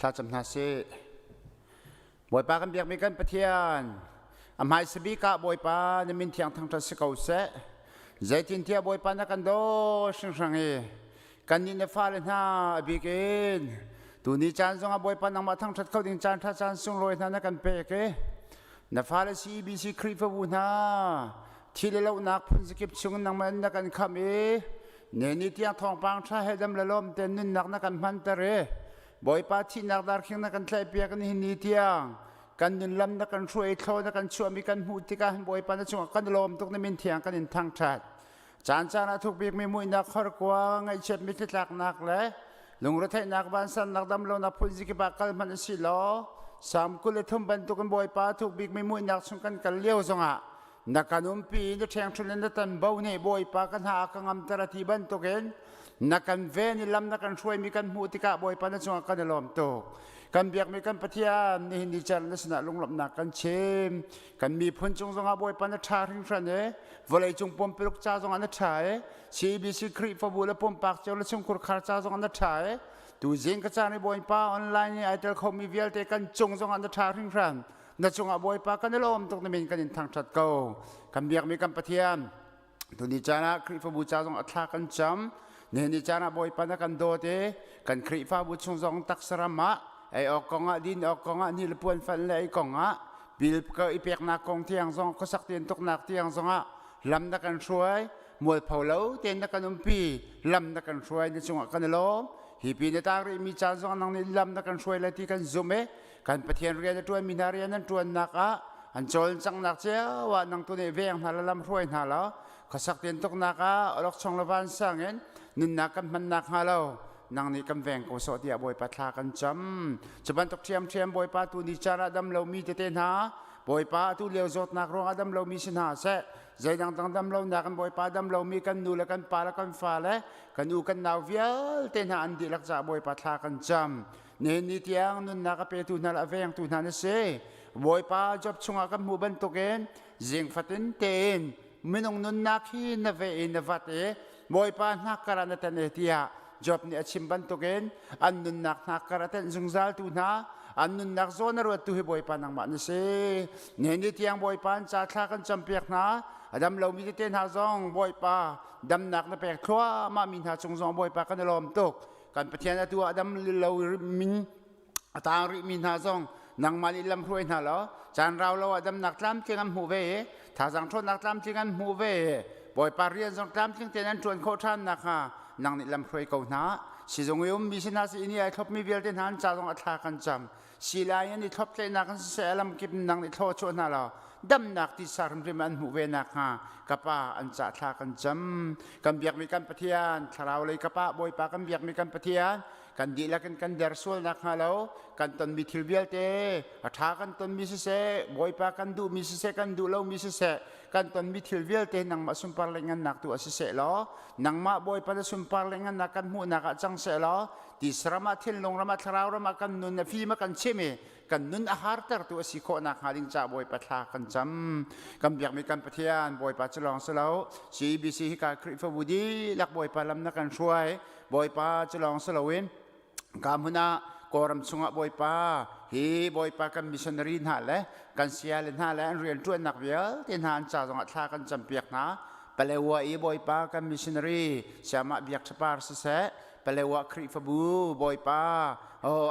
ถ้าจำนาเสบอยปากันเบียกมีกันปะเทียนอำหายสบีกะบอยปาในมินเทียงทางทัศเกาเสใจจินเทียบอยปานักันโดชิงสังเอกันนินเนฟ้าเลน่าบีเกนตูนี้จานทรงบอยปานังมาทางทัศเขาดิ่งจานท่าจานทรงลอยนักันเปกเอเนฟ้าเลซีบีซีครีฟบูนาที่เลวนักพุ่นสกิปชงนังมันนักันคำเอเนนิเทียงทองปังชาให้ดำละลมเต็นนินนักนักันมันเตเรบอยป้าที่นักดาร์คิงนักกันใช้เปียกันหินนิเทียงกันดินลำนักกันช่วยโทนักกันช่วยมีกันหูติกันบอยป้านักช่วงกันลมตุกในมินเทียงกันอินทางชัดจานจานะทุกปีกมีมวยนักขรกวางไอเช็ดมิตรจักนักเลยลุงรถไถนักบ้านสันนักดำลงนักพุ่นสิกิปากกันมันสิล้อสามกุลทุ่มบรรทุกันบอยป้าทุกปีกมีมวยนักชงกันกันเลี้ยวสงะนักการุมปีนักแทงชุนนักตันเบาเนี่ยบอยป้ากันหากังอัมตระทีบรรทุกันนักการเวนิลำนักการช่วยมีกันหูติกะบอยปานจงกันลอมตกกันเบียกมีกันปะเทียนนี่หินดิจันลักษณะลงหลับนักกันเชมกันมีพ้นจงจงอาบอยปานชาทิ้งฉันเอ๋วลัยจงปมเปลุกจ้าจงอันชาเอ๋ชีบิสิครีฟบูและปมปากเจ้าและชงคุรคาจ้าจงอันชาเอ๋ตูเจงกระจายในบอยป้าออนไลน์ไอเดลเขามีเวลเตกันจงจงอันชาทิ้งฉันนักจงอาบอยป้ากันลอมตกในมินกันทางชัดเก่ากันเบียกมีกันปะเทียนตูนิจานะครีฟบูจ้าจงอัตรากันจำเนนิจานะบอยปานักันโดเตกันครีฟ้าบุชงจงตักสรามะไอออกกองดินออกกองนี่ละปวนฟันเลยไอกองบิลก็อีเปียกนักกองเทียงจงก็สักเตียนตกนักเทียงจงลำนักกันช่วยมวยเผาเล้าเตียนนักกันอุ้มปีลำนักกันช่วยในจงกันล้มฮีปีในตารีมีจานจงนั่งในลำนักกันช่วยเลยที่กันซุ่มกันปะเทียนเรียนตัวมินาเรียนนั้นตัวนักอันโจลจังนักเจ้าว่านังตัวในเวียงหาละลำช่วยหาแล้วก็สักเตียนตกนักออกช่องละวันสังเงินนินนักกันมันนักฮาโลนางนี่กำแวงกูสอดีบอยปัทลากันจำจะบันตกเทียมบอยปาตูนิจาระดำเรามีเตนหาบอยปาตูเลี้ยวจดนักรองดำเรามีสินหาเสใจดังดำเรานักกันบอยปาดำเรามีกันนูและกันปาและกันฟ้าและกันอูกันนาวเวียลเตนหาอันดีลักษาบอยปัทลากันจำเนนิเทียงนุนนักเปตูนาละแวงตูนาเสบอยปาจบชงกันมูบันตกเองจิงฟัดเตนมินงนุนนักฮีนเวอินวัดบอยปานักการันเตนเทีย job ni achim ban token an nun nak karaten zungzal tu na an nun nak zona ro tu hi boy pa nang ma ni se ne ni tiang boy pan cha thla kan champiak na adam lo mi te na zong boy pa dam nak na pek thwa ma min ha chung zong boy pa kan lom tok kan pathian tu adam lo min atang ri min ha zong nang mali lam hroi na lo chan rao lo adam nak lam chingam hu ve tha jang thon nak lam chingam hu ve boy pa rian zong lam ching tenan chuan kho than nak ha nang ni lam hroi ko na si zong yum mi sin ha si ni ai thop mi vel ten han cha zong atha kan cham si lai ni thop tle nak kan se lam kip nang ni tho chu na lo dam nak ti sarim rim an hu ve nak ha kapa an cha tha kan cham kan biak mi kan pathian tharau le kapa boy pa kan biak mi kan pathian kan di la kan der sul nak ha lo kan ton mi thil bial te atha kan ton mi se boy pa kan du mi se kan du lo mi se kan ton mi thil bial te nang ma sum par lengan nak tu se lo nang ma boy pa na sum par lengan nak kan hu nak chang se lo ti srama thil long rama tharau rama kan nun na fi ma kan cheme kan nun a har tar tu si kho nak haling cha boy pa thla kan cham kan biak mi kan pathian boy pa chlong se lo cbc ka kri fa budi lak boy pa lam na kan shwai boy pa chlong se lo win kamuna koram chunga boy pa hi boy pa kan missionary na le kan sial na le rian tuan nak vial tin han cha jong thla kan champiak na palewa i boy pa kan missionary sama biak chapar se palewa kri fa bu boy pa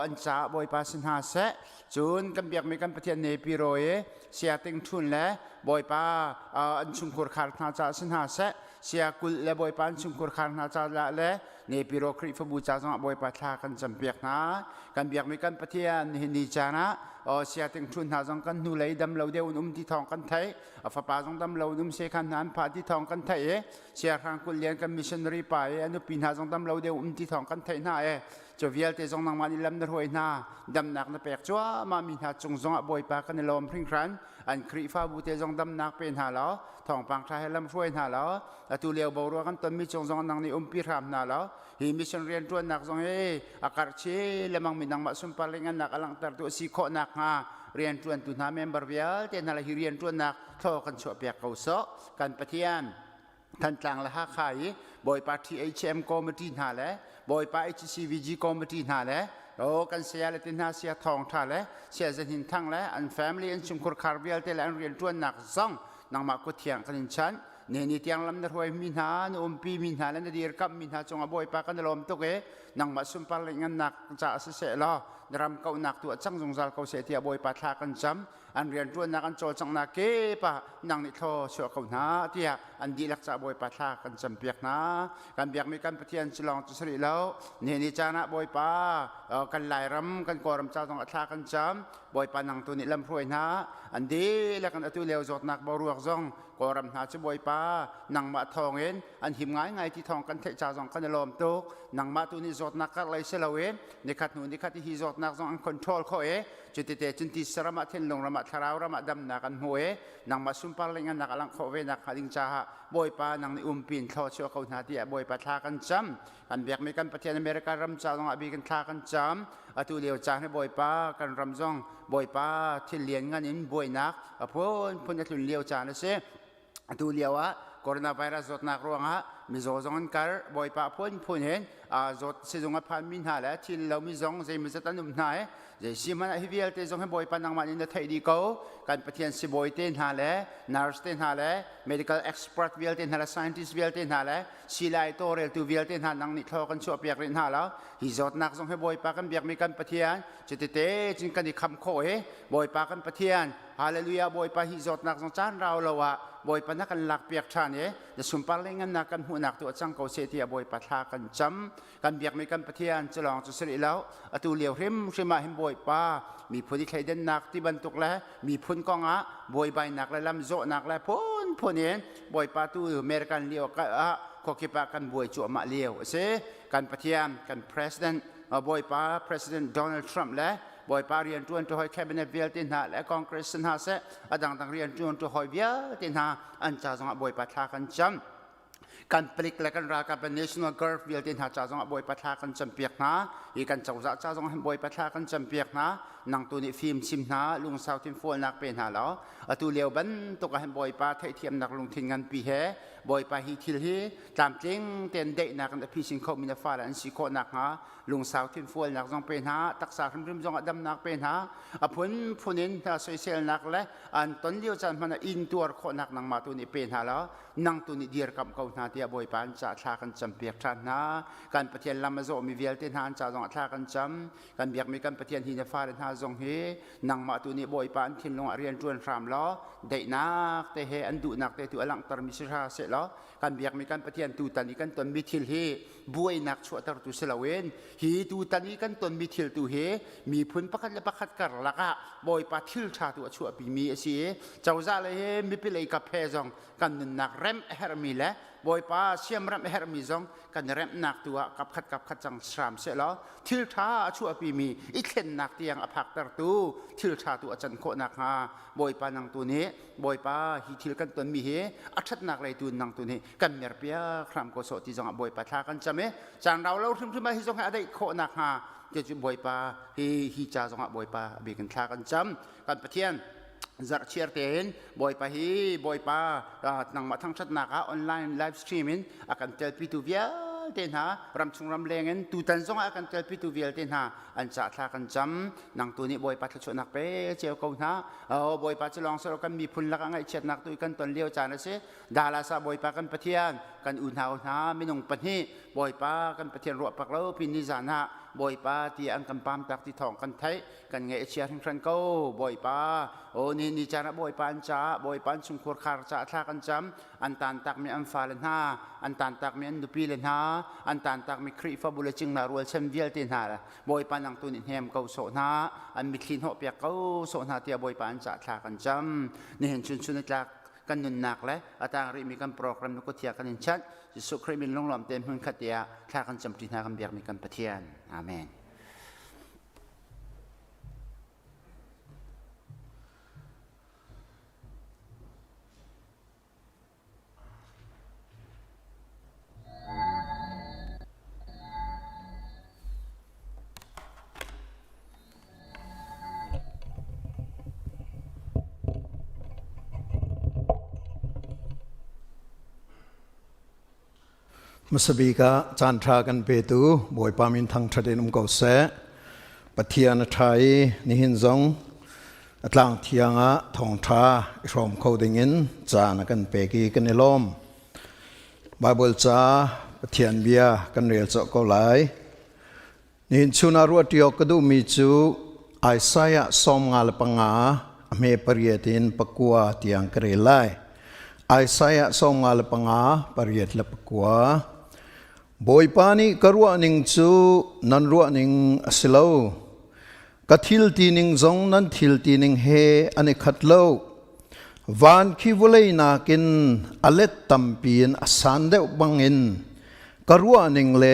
an cha boy pa sin ha se chun kan biak mi kan pathian ne pi roe sia ting thun le boy pa an chung khur khar na cha sin ha se sia kul le boy pa an chung khur khar na cha la le ne pi ro kri fa bu cha jong boy pa thla kan champiak na kan biak mi kan pathian ni cha na sia ting thun ha jong kan nu lei dam lo de ti thong kan thai fa pa jong dam lo se khan nan pha ti thong kan thai sia khang kul lian kan missionary pa anu pin ha jong dam lo de ti thong kan thai na cho vial te jong nang mani lam na roi na dam nak na pek chwa ma min ha chung jong boy pa kan lom phring kran an kri fa bu te jong dam nak pen ha lo thong pang tha lam roi na lo tu leo bo ro kan ton mi chung jong nang ni pi ram na lo hi mission rian tuan nak jong akar che lemang min nang ma sum palingan nak alang tar tu si kho nak ha rian tuan tu na member vial te na la hi rian tuan nak tho kan cho pek ko so kan pathianท่านกลางละหาขายบอยปาทีHM committeeหาและบอยปา HCVG committeeหาและโอ้กันเสียละตินหาเสียทองท่าและเสียจะหินทั้งและอัน family อันชุมคุรคาร์เบียลเตละอันเรียนจวนหนักซ่องนางมากุเทียงกันฉันนี่เตียงลำนรวยมินหาอุมปีมินหาและนดีร์กับมินหาจงบอยปากันลมตุกนางมาสุมปาลงันหนักจะเสียละรำเก่าหนักตัวจังจงจัลเก่าเสียที่บอยปาทากันจำอันเรียนจวนนักอันโจจังนักเก็บนางนิโทชัวเขาหน้าที่อันดีลักษะบอยปาทากันจำเปียกนะกันเปียกมีกันปะเทียนฉลองจุสริแล้วนี่จานะบอยปากันไหลรำกันกอรำเจ้าต้องอัทากันจำบอยปานางตัวนี้ลำพรวยนะอันดีแล้วกันตัวเลี้ยวจดนักบรวกจงกอรำหาจะบอยปานางมาทองเอ็นอันหิมง่ายที่ทองกันเทจ่าจงกันลมตุกนางมาตัวนี้จดนักกันเลยเสลเอ็นในขัดหนุนในขัดที่จดนักจงอันคอนโทรลเขาจุดเตจุดที่สระมาเทนลงระมาทาราวระมาดำนักันหัวนางมาซุ่มปาร์ลิงันนักลังเขาเวนักหาดิงจ้าบอยปานางในปินเขาเชื่อเขาหน้าที่บอยปาทากันจำกันเบียกมีกันประเทศอเมริการำจ้าต้องอภิกันทากันจำตัวเลี้ยวจ้าให้บอยปากันรำจงบอยปาที่เลี้ยงงานอินบอยนักพ้นจะถึงเลี้ยวจ้านะเสียตัวเลี้ยวโคโรนาไวรัสจดนักรวงมีโจจงการบอยปาพ้นเห็นจดสิจงพันมินหาแล้วที่เรามีจงใจมีจะตั้งนุ่มนายเจสิมันฮิวิเอลเตจงให้บอยปานางมันอินเดไทยดีเขาการปฏิญาณสิบอยเต้นหาแล้วนักเต้นหาแล้ว medical expert วิเอลเต้นหาแล้ว scientist วิเอลเต้นหาแล้วสิไลโตเรลตูวิเอลเต้นหานางนิทอกันชัวเปียกเรนหาแล้วฮิจดนักจงให้บอยปากันเบียกมีการปฏิญาณจะเตะจินกันดิคำโคบอยปากันปฏิญาณฮาเลลูยาบอยปาฮิจดนักจงจานเราละวะบอยปานักกันหลักเปียกชาเนี่ยจะสุมปาเลงันนักกันหัวนักตัวจังเขาเสียที่บอยปาทากันจำกันเบียกมีการปฏิญาณจะลองจะสิริแล้วตัวเลี้ยวริมชิมาหิมบอยปามีผู้ที่เคยเดินนักที่บรรทุกแล้วมีพุ่นกองบอยใบนักและลำโจนักและพุ่นเองบอยปาตู้อเมริกันเลี้ยวก็ขอคิดว่ากันบอยจั่วมาเลี้ยวเสียกันปฏิญาณกัน president บอยปา president Donald Trump และบอยปาเรียนจวนตัวหอยแคบิเนตเวียลตินหาและคอนเกรสหาเสดังเรียนจวนตัวหอยเวียลตินหาอันจ้าจงบอยปาทากันจำ กันปลิกและกันรากันเป็น national girl วิลตินหาจ้าจงบอยปัทากันจำเปียกนะอีกันเจ้าจ้าจงบอยปัทากันจำเปียกนะนังตัวนี้ฟิล์มชิมนะลุงสาวทิมฟัวนักเป็นหาแล้วตัวเลี้ยวบันตัวกันบอยปาไทยเทียมนักลงทุนงานปีแห่บอยปาฮิทิลฮีตามจริงเต็นเด็กนักกันพิชิงเขามีนฟ้าและอันสิโคนักฮะลุงสาวทิมฟัวนักจงเป็นหาตักษาคำริมจงอดำนักเป็นหาพ้นพ้นนินถ้าโซเชียลนักและอันต้นเลี้ยวจันมันอินตัวโคนักนังมาตัวนี้เป็นหาแล้วนังตัวนี้เดียร์กับเขาหน้าที่บอยปานจะทากันจำเปียกทันนะการปฏิญาณลำมาโซมีเวลเต็นหานจะจงทากันจำการเบียกมีการปฏิญาณหินฟ้าเดินหาจงเฮนังมาตัวนี้บอยปานทิ้งลงเรียนจวนฟรามล้อได้นักแต่เฮอันดุนักแต่ตัวอลังตรมิชราเสร็จแล้วการเบียกมีการปฏิญาณตูตันนี้กันตนมิทิลเฮบวยนักชั่วตรตุเสลเวนฮีตูตันนี้กันตนมิทิลตูเฮมีพุนประคัดและประคัดกระลักะบอยปาทิลชาตัวชั่วปีมีเสียเจ้าจ่าเลยเฮมีเปเลยกับเพจงกันนักเรมเฮรมีและบอยปาเชียมเรมเฮรมีจงกันเรมนักตัวกับขัดจังสามเสร็จแล้วทิลชาชั่วปีมีอีกเข่นนักเตียงอภักตรตูทิลชาตัวจันโคนักฮาบอยปานังตัวนี้บอยปาฮีทิลกันตนมีเฮอัดชัดนักเลยตัวนังตัวนี้กันเมียร์เปียครามโกโซที่จงบอยปาทากันจำเมจางเราถึงมาที่จงอะไรโคนักฮาจะจุบอยปาฮีจ่าจงบอยปาเบียกันทากันจำกันปะเทียนจักเชียร์เต็นบอยปาฮีบอยปานังมาทั้งชัดนักออนไลน์ไลฟ์สตรีมมิ่งอาการเจอปีตูเวียเต็นหารำชงรำเลงตูตันจงอาการเจอปีตูเวียเต็นหาอันจะทากันจำนังตัวนี้บอยปาทชนักเป้เจ้าเขาหน้าบอยปาจะลองสรุปกันมีพุนลักไงเชียร์นักตัวกันตนเลี้ยวจานนะสิดาราซาบอยปากันปะเทียนกันอุ่นหาวหน้าไม่นงปะนี่บอยปากันปะเทียนรัวปักเล่าพินิจานะบอยปาที่อันกันปามตักที่ทองกันไทยกันไงเชียร์ทั้งครันเขาบอยปาโอ้นี่จาระบอยปานจ้าบอยปานชุมขวดคาร์จ้าทากันจำอันตันตักมีอันฟาเลนหาอันตันตักมีอันดุปีเลนหาอันตันตักมีครีฟาบุลจิงนารัวเชมเวียลตินหาบอยปานังตุนิเฮมเขาโซนาอันมิคลินหอบเปียกเขาโซนาเตียบอยปานจ้าทากันจำนี่เห็นชุนจากกันนุนนักและอาตางริมีกันโปรแกรมนุกเทียกันอินชัดจิสุคริมินลงหลอมเต็มหุ่นขัดเตียทากันจำตินากันเบียกมีกันปะเทียนอาเมนมัสบีกาจันทรากันเปตูบอยปามินทังทะเดนุมเกาเสปะเทียนไทยนิหินซงอัตลังเทียงะทองทาอิรอมเขาดิงินจานกันเปกีกันนิลอมบาบิลจาปะเทียนเบียกันเรียลเจาะเกาไหลนิหินชุนารัวติโอกดูมิจูไอซายะสอมงาลปังอาเมปริยตินปะกัวเตียงกเรไลไอซายะสอมงาลปังอาปริยตละปะกัวบอยปานีกรัวนิงจูนันรัวนิงอสิโลกัทิลตีนิงจงนันทิลตีนิงเฮอันขัดโลวานคิวเลยนากินอเลตตัมปีนอสันเดวบังอินกรัวนิงเล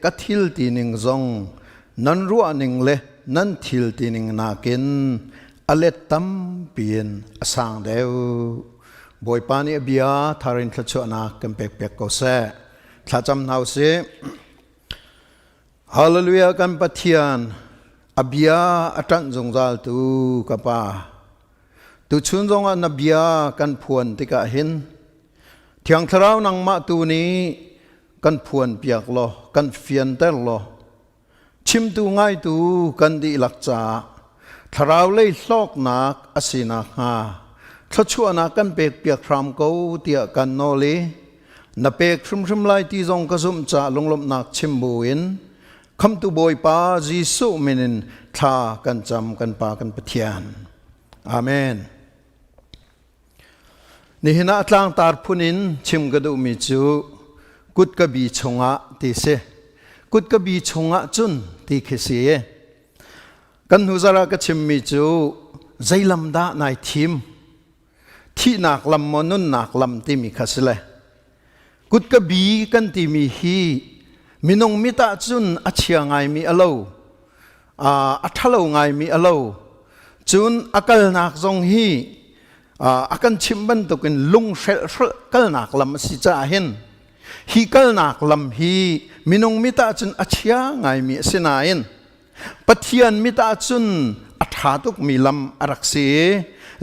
กัทิลตีนิงจงนันรัวนิงเลนันทิลตีนิงนากินอเลตตัมปีนอสังเดวบอยปานีเบียทารินทชนากัมเปกเปกโกเซถ้าจำเอาสิฮาเลลูยากันปะเทียนอเบียอัตันจงจัลตูกับป้าตุชุนจงอันอเบียกันพวนติกะเห็นเทียงทราวนังมาตูนี้กันพวนเปียกล้อกันเฟียนเตลล้อชิมตูง่ายตูกันดีหลักจ่าทราวเลยลอกนักอสินักฮาถ้าชั่วนักกันเปียกเปียกพรามกูเตียกันโนเลนับเป็กชุมไลที่จงกระซุ่มจ่าลงลมนักชิมบุญคำตุบอยป้าจีสุมินินท่ากันจำกันปากันปะเทียนอาเมนนี่เห็นอัตลังตาร์พุนินชิมกระดูมิจูกุดกบีชงะตีเสกุดกบีชงะจุนตีเขสีกันหุจาระกชิมมิจูใจลำดานายทีมที่นักลำมนุนนักลำที่มีขสเลกุดกบีกันที่มีฮีมินงมิตาจุนอัจฉริยะไงมีอโลอัทะโลไงมีอโลจุนอักลนักจงฮีอากันชิมบันตุกินลุงเชลกัลนักลำสิจ่าเห็น hi kal nak lam hi minung mita chun achia ngai mi sinain pathian mita chun athatuk mi lam araksi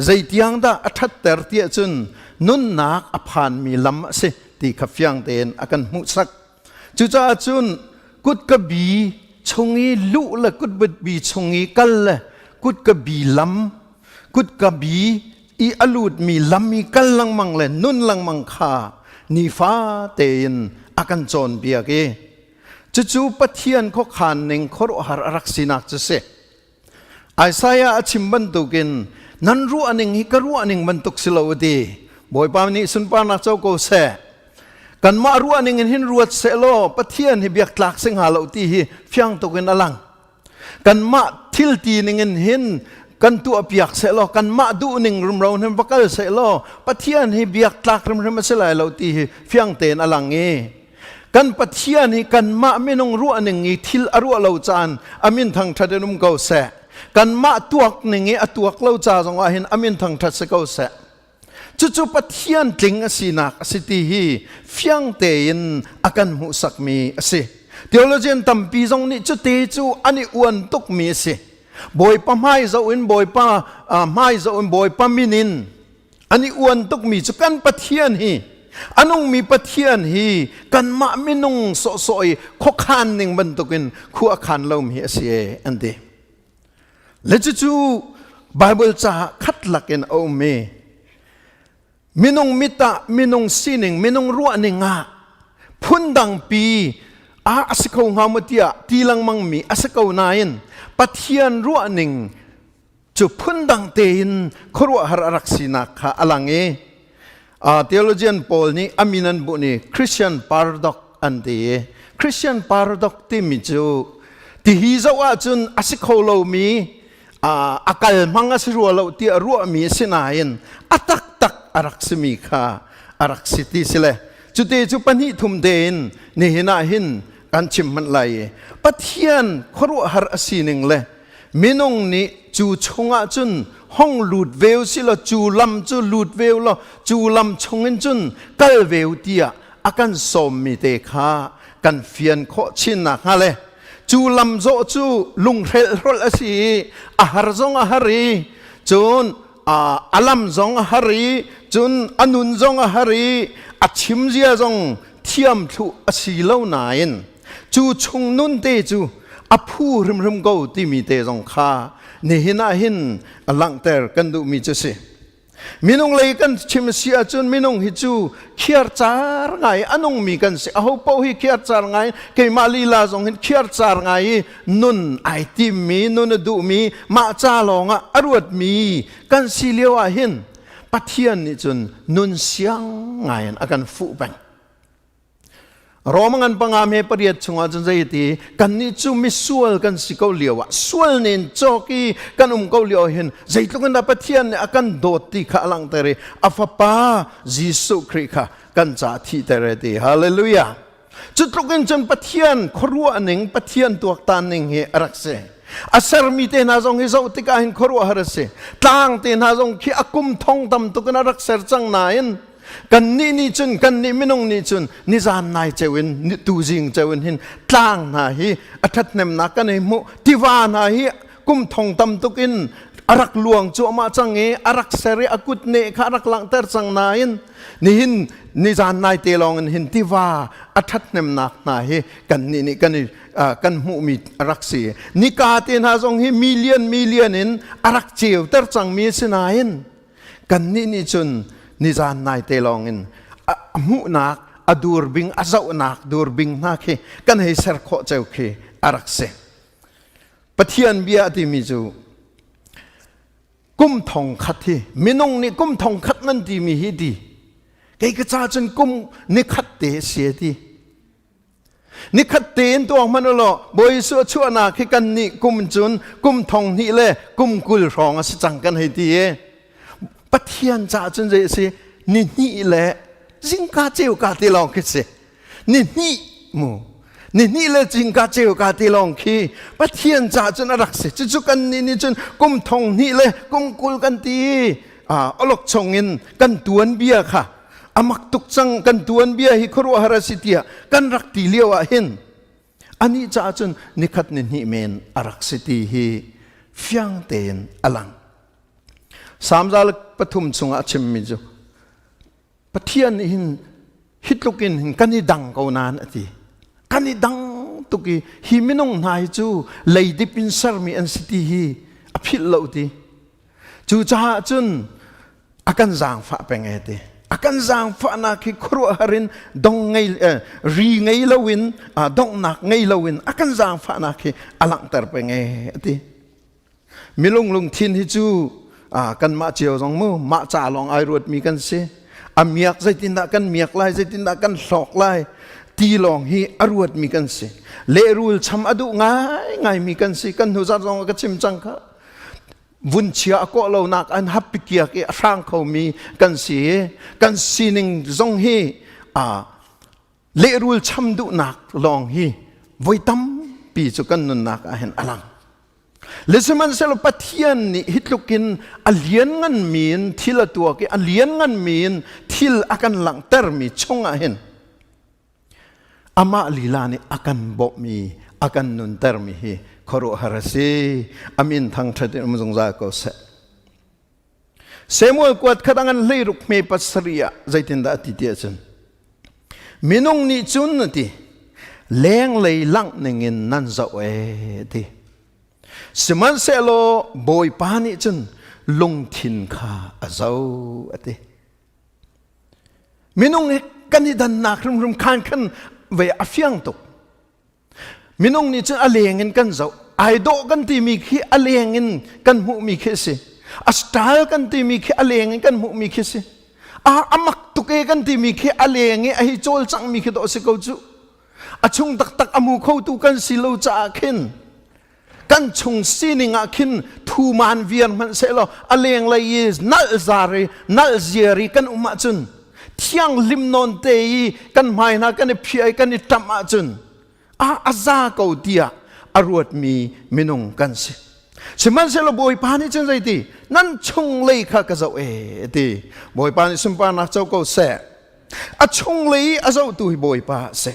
zaitiang da athat ter tia chun nun nak aphan mi lam se ti khafyang ten akan mu sak chu cha chun kut ka bi chungi lu la kut bit bi chungi kal la kut ka bi lam kut ka bi i alut mi lam mi kal lang mang le nun lang mang kha ni fa ten akan chon bia ke chu pathian kho khan ning khor har araksinak che se Isaiah achim bantukin nan ru aning hi ka ru aning bantuk silawdi boy pa ni sun pa na chau ko se kan ma ru aning hin ruat se lo pathian hi biak tlak sing halo ti hi fyang tokin alang kan ma thil ti ning hin kan tu apiak se lo kan ma du ning rum ro hin bakal se lo pathian hi biak tlak rum rum se lai lo ti hi fyang ten alang e kan pathian hi kan ma minong ru aning hi thil aru lo chan amin thang thadenum ko se kan ma tuak ningi atuak lo cha jong a hin amin thang that se ko se chu pathian tling asinak asiti hi fyang te in akan mu sak mi ase theologian tampi jong ni chu te chu ani uan tuk mi se boy pa mai zo in boy pa mai zo in boy pa minin ani uan tuk mi chu kan pathian hi anong mi pathian hi kan ma minung so soi khokhan ning ban tukin khu akhan lo mi ase ande le chu Bible cha khat lakin o me minung mita minung sining minung ruaninga phundang pi a asikau ngamatia tilang mangmi asikau nain pathian ruaning chu phundang tein khorwa har araksina kha alange theologian Paul ni aminan bu ni Christian paradox ante Christian paradox ti mi chu ti hi zawa chun asikau lo mi akal manga sirua lo ti arua mi sinain atak tak araksimi kha araksiti sile chute chu pani thum den ni hina hin kan chim man lai pathian khoru har asining le minong ni chu chunga chun hong lut veu silo chu lam chu lut veu lo chu lam chungin chun kal veu tia akan som mi te kha kan fian kho chin na ha le chu lam zo chu lung rel rol asi ahar zong ahari chun alam zong ahari chun anun zong ahari achim zia zong thiam thu asi lo nain chu chung nun te chu aphu rim rim go ti mi te zong kha ni hina hin alang ter kan du mi chu se minung lei kan chim sia chun minung hi chu khiar char ngai anung mi kan se aho po hi khiar char ngai ke mali la zong hin khiar char ngai nun ai ti mi nun du mi ma cha longa arut mi kan si lewa hin pathian ni chun nun siang ngai akan fu bang romangan pangame pariat chunga chun zaiti kan ni chu mi sual kan sikau lewa sual nin choki kan ko leo hin zaitlukan da pathian akan doti kha alang tere afapa Jesu Christ kha kan cha thi tere ti hallelujah chutlukin chan pathian khorua aning pathian tuak tan ning he arakse asar mi te na jong hi zo tika hin khorua harase tlang te na jong khi akum thong tam tu kan arakser chang nain kan ni chun kan ni minong ni chun ni zan nai chewin ni tu jing chewin hin tlang na hi athat nem na kan ei mu tiwa na hi kum thong tam tukin arak luang chu ma change arak seri akut ne kharak lang ter chang nain ni hin ni zan nai te long hin tiwa athat nem nak na hi kan ni kan mu mi arak si ni ka te na jong hi million in arak chew ter chang mi sinain kan ni chun ni zan nai te longin mu nak adur bing azau nak dur bing nak he kan he ser kho cheu khe arak se pathian bia ti mi chu kum thong khat hi minong ni kum thong khat nan ti mi hi di ke ka cha chun kum ni khat te se ti ni khat ten to man lo boi su chu na khi kan ni kum chun kum thong ni le kum kul rong as chang kan he ti e pathian cha chun je se ni le jing ka cheu ka ti long ki se ni mu ni le jing ka cheu ka ti long ki pathian cha chun arak se chu kan ni chun kum thong ni le kum kul kan ti olok chongin kan tuan bia kha amak tuk chang kan tuan bia hi khoro harasitia kan rak ti lewa hin ani cha chun nikhat nin hi men arak siti hi fyang ten alang samjal pathum chunga chimmi ju pathian hin hitlukin hin kani dang ko nan ati kani dang tuki hi minong nai chu leidipin sarmi an siti hi aphil lo ti chu cha chun akan zang fa pengete akan zang fa na ki khru harin dong ngai ri ngai lawin dong nak ngai lawin akan zang fa na ki alang tar penge ati milung lung thin hi chu kan ma chiao jong mu ma cha long ai ruat mi kan se amiak zaitin da kan miak lai zaitin da kan hlok lai ti long hi aruat mi kan se le rul cham adu ngai mi kan se kan hu za jong ka chim chang kha vun chia ko lo nak an happy kia ke rang kho mi kan sining zong hi le rul cham du nak long hi voitam pi chu kan nun nak a hen alang leseman selo pathian ni hitlukin alian ngan min thila tua ke alian ngan min thil akan lang ter mi chonga hen ama lilani akan bo mi akan nun ter mi hi khoro harase amin thang thate mujong za ko se Samuel kwat khadangan leiruk me pasria zaitin da ati chen minung ni chun nati leng lei lang nengin nan za we ti Siman selo boy pani chun lung thin kha azau ate minung kanidan nak rum khan ve afyang tok minung ni chun alengin kan zau ai do kan ti mi khi alengin kan mu mi khi se astal kan ti mi khi alengin kan mu mi khi se amak tuke kan ti mi khi alengi a hi chol chang mi khi do se ko chu achung tak amu kho tu kan silo cha khin kan chung sininga khin thu man vian man se lo aleng lai is nal zari nal ziari kan uma chun thiang lim non te kan mai na kan phiai kan tama chun aza ko dia aruat mi minung kan se siman se lo boy pani chun zai ti nan chung lei kha ka zo ti boy pani sumpa na chau ko se a chung lei a zo tu boy pa se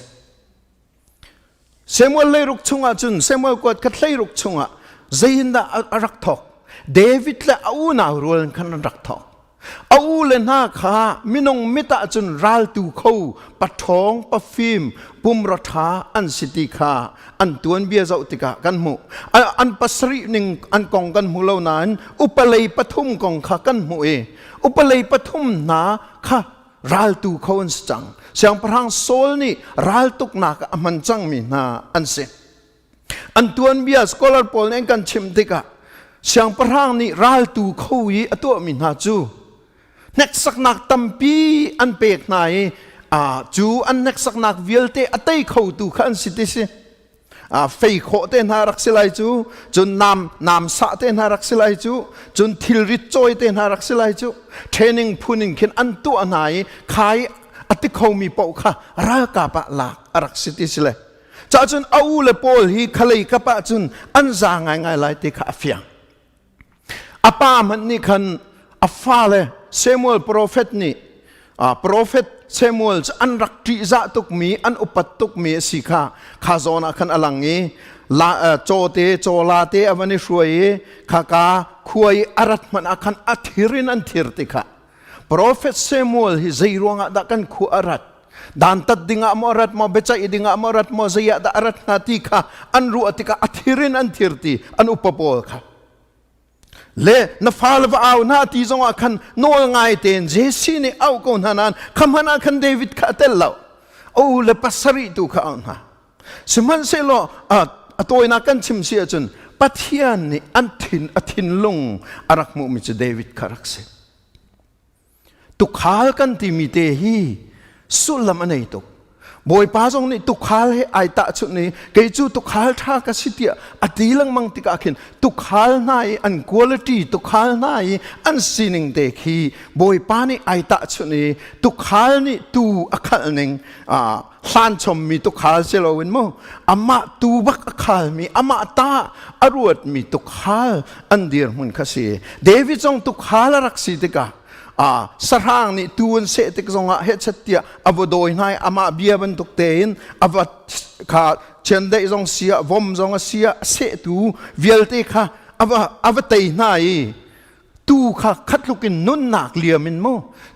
Samuel leiruk chunga chun Samuel kwat khat leiruk chunga zainda arak thok David le au na rol kan rak thok au le na kha minong mita chun ral tu kho pathong pa film pum ratha an city kha an tuan bia zau tika kan mu an pasri ning an kong kan mu lo nan upalei pathum kong kha kan mu upalei pathum na kha ral tu khon chang siang parang sol ni ral tuk nak aman chang mi na an se an tuan bia scholar pol nen kan chim tika siang parang ni ral tu khui atu mi na chu nek sak nak tampi an pek nai chu an nek sak nak vialte atai kho tu khan siti se fei kho te na rak silai chu chun nam sa te na rak silai chu chun thil ri choi te na rak silai chu training phunin khin an tu anai khai ati khau mi pau kha ra ka pa la arak siti sile cha chun au le pol hi khalei ka pa chun an za ngai lai te kha fiang apa man ni khan afa le Samuel prophet ni prophet Samuel an rak ti za tuk mi an upat tuk mi sikha khazona khan alangi la chote chola te avani shuai khaka khuai arat man akhan athirin an thirtika prophet Samuel hi zaironga da kan khu arat dan tat dinga mo arat mo becha idinga mo arat mo zaya da arat nati kha an ru atika athirin an thirti an upapol kha le na falva au na ti zong akhan nol ngai ten jesi ni au ko hanan khamana khan David kha tello o le pasari tu kha na siman se lo atoina kan chim sia chun pathian ni athin lung arak mu mi chu David kharak se tu khal kan ti mi te hi sulam anei to boy pa jong ni tu khal he ai ta chu ni ke chu tu khal tha ka sitia atilang mang tika khin tu khal nai an quality tu khal nai an sining de khi boy pa ni ai ta chu ni tu khal ni tu akhal ning san chom mi tu khal se lo win mo ama tu bak akhal mi ama ta aruat mi tu khal an dir mun kha si David jong tu khal rak si tika สร้างนี่ตูนเสติกซงะเฮชัดเตียอวดอยนายอามาเบียบันตุกเตนอวดขาเชนได้ซงเสียวอมซงเสียเสตูเวลเตค่ะอวเตยนายตูค่ะคัดลูกินนุนนักเลียมินโม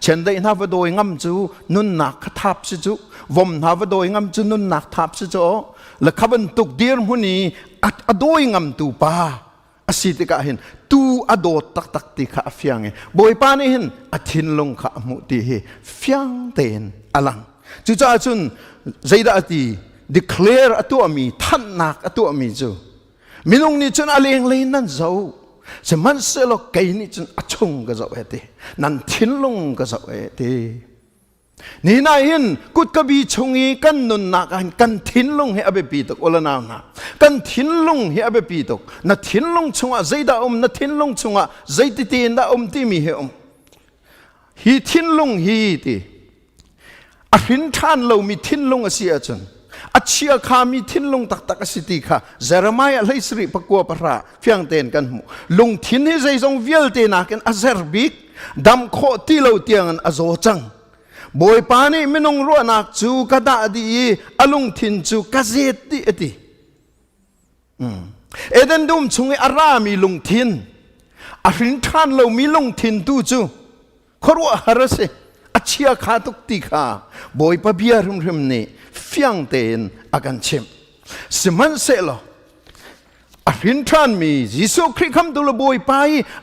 เช่นได้นาวโดยงำจูนุนนักทับสิจูวมนาวโดยงำจูนุนนักทับสิจูและขบันตุกเดียร์มุนีอโดยงำตูปาอสิติกะเห็นตูอโดตักติกะเฟียงเงบอยปานี่เห็นอธินลงขะมุติเฮเฟียงเตนอลังจูจ้าจุนใจดาตี declare อตัวมีท่านนักอตัวมีจูมินงนี่จุนอเลงเลยนั่นเจ้าจะมันเสลกไกนี่จนอชงก็จะเอตินั่นทิ้งลงก็จะเอตินี่นายเห็นกุดกบีชงอีกันนุนนักกันทิ้งลงให้อเบปีตกโอละนาวนะกันทิ้งลงให้อเบปีตกนัดทิ้งลงชงอ่ะใจดานัดทิ้งลงชงอ่ะใจติตีนดาที่มีเหอฮีทิ้งลงฮีตีอภินทานเรามีทิ้งลงอาเซียจนอัจฉริยะมีทิ้งลงตักสิติค่ะเจรมายาเลยสริปกัวปะระเฟียงเตนกันหูลงทิ้งให้ใจทรงเวลเตนักกันอาเซอร์บิกดำโคตีเราเตียงกันอาโจจังบอยปานี่ไม่นงรัวนักจูกระดาดีอลุงทิ้งจูกระเซติเอติเอเดนดุมชงอารามีลงทิ้งอภินทานเรามีลงทิ้งตูจูขรัวฮาร์เซอัจฉริยะตุกติค่ะบอยปะเบียรุมนี่เฟียงเตนอากันเชมสมันเสลอภินทานมียิสุคริคำตุลบอยไป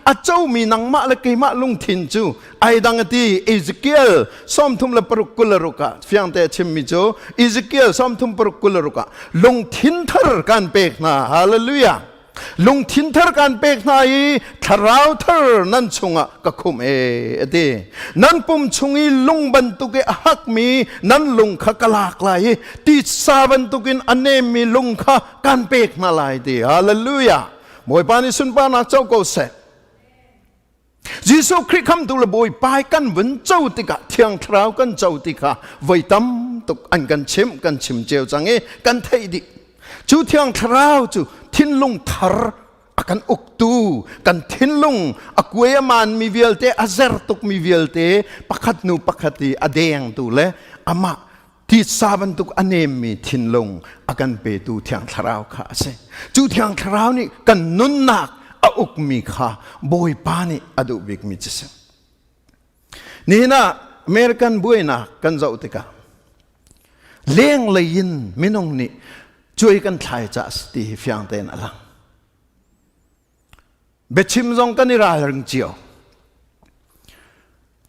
อาเจ้ามีนังมาละเกมาลุงทินจูไอดังตีอิสเกียลซ้อมทุมละปรุกุลรุกะเฟียงเตเชมมิจูอิสเกียลซ้อมทุมปรุกุลรุกะลุงทินทาร์กันเปกนาฮาเลลูยาลุงทินทาร์กันเปกนาอีทาราวทาร์นั่นชงะก็คุมเอเดนั่นปุ่มชงอีลุงบันตุกเอฮักมีนั่นลุงขะกลากลายติดซาบันตุกินอันเนมีลุงขะกันเปกนาลายดีฮาเลลูยามวยปานิสุนปานาเจ้าก็เสยิสุคริสต์คำตุลบอยไปกันวันเจ้าติกะเที่ยงคราวกันเจ้าติกะไว้ตั้มตุกอันกันชิมเจียวจังเอกันเทดิจูเที่ยงคราวจูทิ้งลงทาร์กันอุกตูกันทิ้งลงอากวยมันมีเวลเตอาเซร์ตุกมีเวลเตปักขัดนูปักขัดอเดียงตูเลอามาที่สาบันตุกอันเนมีทิ้งลงอากันเปตูเที่ยงคราวข้าเสจูเที่ยงคราวนี่กันนุนนักอุกมีข้าบอยปานีอดุบิกมิจิเซนี่นะอเมริกันบวยนักกันเจ้าติกาเลี้ยงเลยยินมินงนี่ช่วยกันถ่ายจากสติเฟียงเตนอลังเบชิมซงกันนิราริงเจียว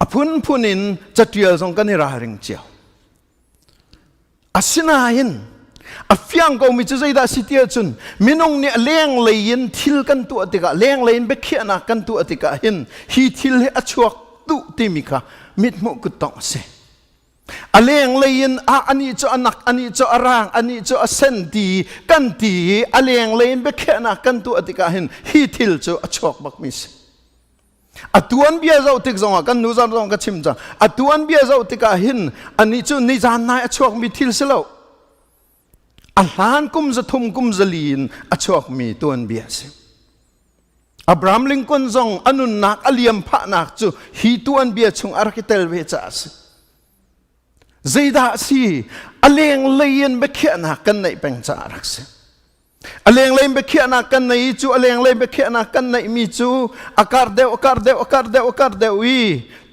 อพุนนินจะเตียวซงกันนิราริงเจียวอาศินายินอเฟียงก็มีจุดใจได้สิเตียจุนมินงเนี่ยเลี้ยงเลยยินทิลกันตัวติกาเลี้ยงเลยยินเบเขียนักกันตัวติกาหินฮีทิลให้อชวกตุติมิกามิดมุกุตองเสอเลียงเลยยินอันนี้จะนักอันนี้จะร่างอันนี้จะเส้นตีกันตีอเลียงเลยยินเบแค่นักกันตัวติกาเห็นฮีทิลจะชกบักมิสตัวอันเบียเจ้าติกจงกันนูจานจงกันชิมจังตัวอันเบียเจ้าติกาเห็นอันนี้จะนิจานนายชกมีทิลเสลาอัลลานกุมจะทุ่มกุมจะลีนชกมีตัวอันเบียเสอับรามลิงคอนจงอนุนักอเลียมพระนักจูฮีตัวอันเบียชงอาร์คิเตลเวจัสใจดาสีอเลียงเลยยินเบเขียนักกันในเป็นจารักษาอเลียงเลยเบเขียนักกันในจูอเลียงเลยเบเขียนักกันในมีจูอาการเดววี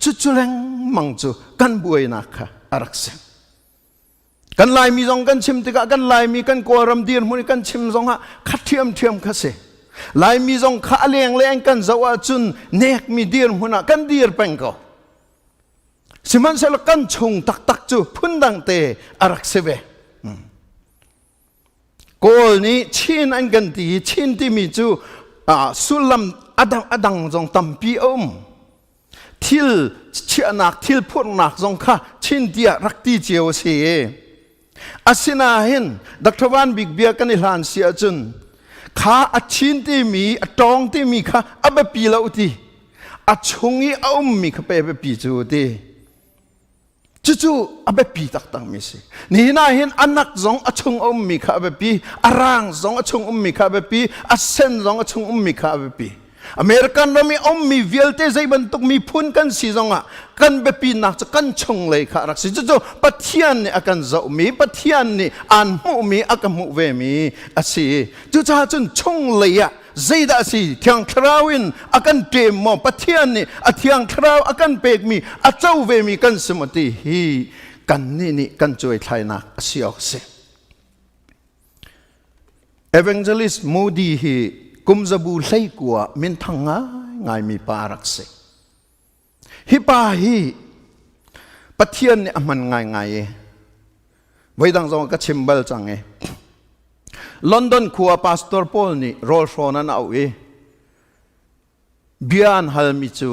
จุเลงมังจูกันบวยนักอารักษากันลายมีจงกันชิมติกะกันลายมีกันกวรำเดียนมุนิกันชิมจงฮะขัดเทียมคัสเซลายมีจงข้าเลียงเลยกันจะว่าจุนเนกมีเดียนมุนะกันเดียร์เป็นก็สิมันเสลกันชงตักจูพุ่นดังเตอารักเสเวโกลนี้ชินอันกันตีชินที่มีจูสุลัมอดังจงตัมปีอมทิลเชียนักทิลพูดนักจงข้าชินเดียรักตีเจียวเสียอาศินาเห็นดักทวันบิกเบียกันในลานเสียจุนข้าอัชินที่มีตองที่มีข้าอับปีเลาตีอัชงอีอมมีข้าไปปีจูตีจู่ๆอับปีตักมิสินี่น่าเห็นอันนักจงอชงอมมีข้าอับปีอารางจงอชงอมมีข้าอับปีอเซนจงอชงอมมีข้าอับปี อเมริกันเรามีมีเวลเตใจบรรทุกมีพุ่นกันสีจงอ่ะกันเบปีนักจะกันชงเลยค่ะรักสิจู่ๆปัทยานนี่อากันเจ้ามีปัทยานนี่อันหูมีอากันหูเวมีอาศัยจู่ๆจนชงเลยอ่ะใจดาสิเทียงคราวน์อากันเตมมอปัทยานนี่อาเทียงคราวอากันเปกมีอาเจ้าเวมีกันสมติฮีกันนี่กันช่วยไทยนักอาศัยออกเสีย Evangelist Moody hi kum zabu hlei kwa min thanga ngai mi parak se hi pa hi pathian ni aman ngai weidang zong ka chimbal change London khuwa pastor Paul ni rol shona na au bian halmi chu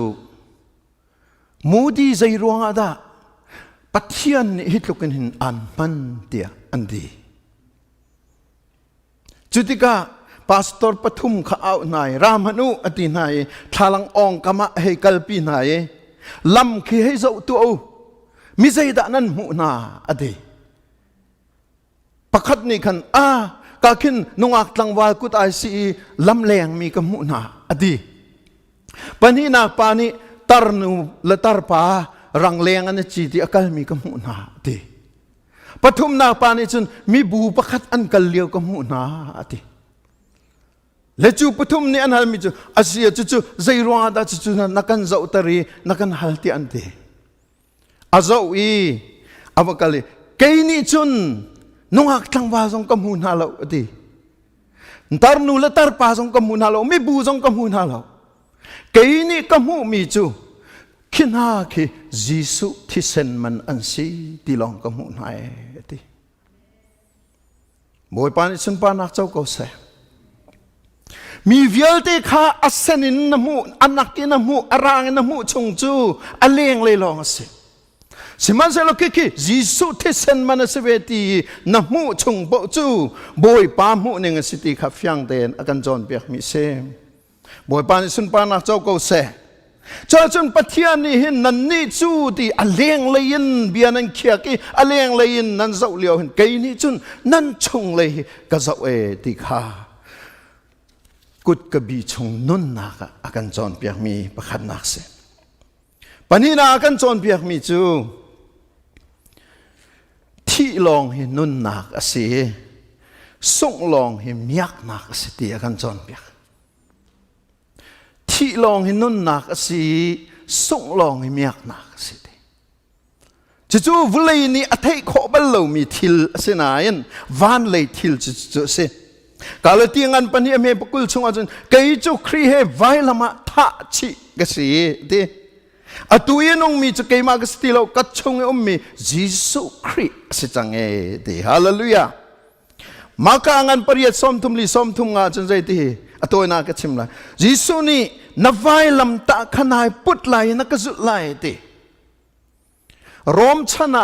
Moody zai ruanga da pathian ni hitlukin hin an man tia andi Jutika pastor pathum kha au nai ramanu ati nai thalang ong kama hei kalpi nai lam khi hei zo tu au mi zai da nan mu na ade pakhat ni khan ka khin nungak tlangwal kut ai si lam leng mi ka mu na adi pani na pani tarnu latar pa rang leng an chi ti akal mi ka mu na adi pathum na pani chun mi bu pakhat an kal liao ka mu na ati le chu pathum ni an hal mi chu asia chu zai ruanga da chu na nakan zau tari nakan halti ante azau I avakali keini chun nungak tlangwa jong ka mu na lo ati ntar nu la tar pa jong ka mu na lo mi bu jong ka mu na lo keini ka mu mi chu khina khi jisu thi sen man an si ti long ka mu na ati boy pan sun pa nak chau ko se mi vialte kha asenin namu anakin namu arang namu chungchu aleng le long ase siman se lo ki jisu thi sen man aseveti namu chung bo chu boy pa mu ning city kha fyang den akan jon pek mi se boy pan sun pa nak chau ko se cho chun pathian ni hin nan ni chu ti aleng lein bianan khia ki aleng lein nan zau liao hin kai ni chun nan chung le ka zau ti kha kut ka bi chung nun na ka akan chon piak mi pakhat nak se panina akan chon piak mi chu thi long hi nun nak ase sung long hi miak nak ase ti akan chon piak thi long hi nun nak ase sung long hi miak nak ase ti chu vulai ni athai kho bal lo mi thil ase na yan van lei thil chu se kalau tiangan pani ame pukul chung ajun kai chu khri he vai lama tha chi gasi de atuyenong mi chu kai ma gastilo ka chung mi jisu khri se change de hallelujah maka angan pariat som thum li som thum nga chun jai ti atoy na ka chimla jisu ni na vai lam ta khanai put lai na ka zu lai ti rom chana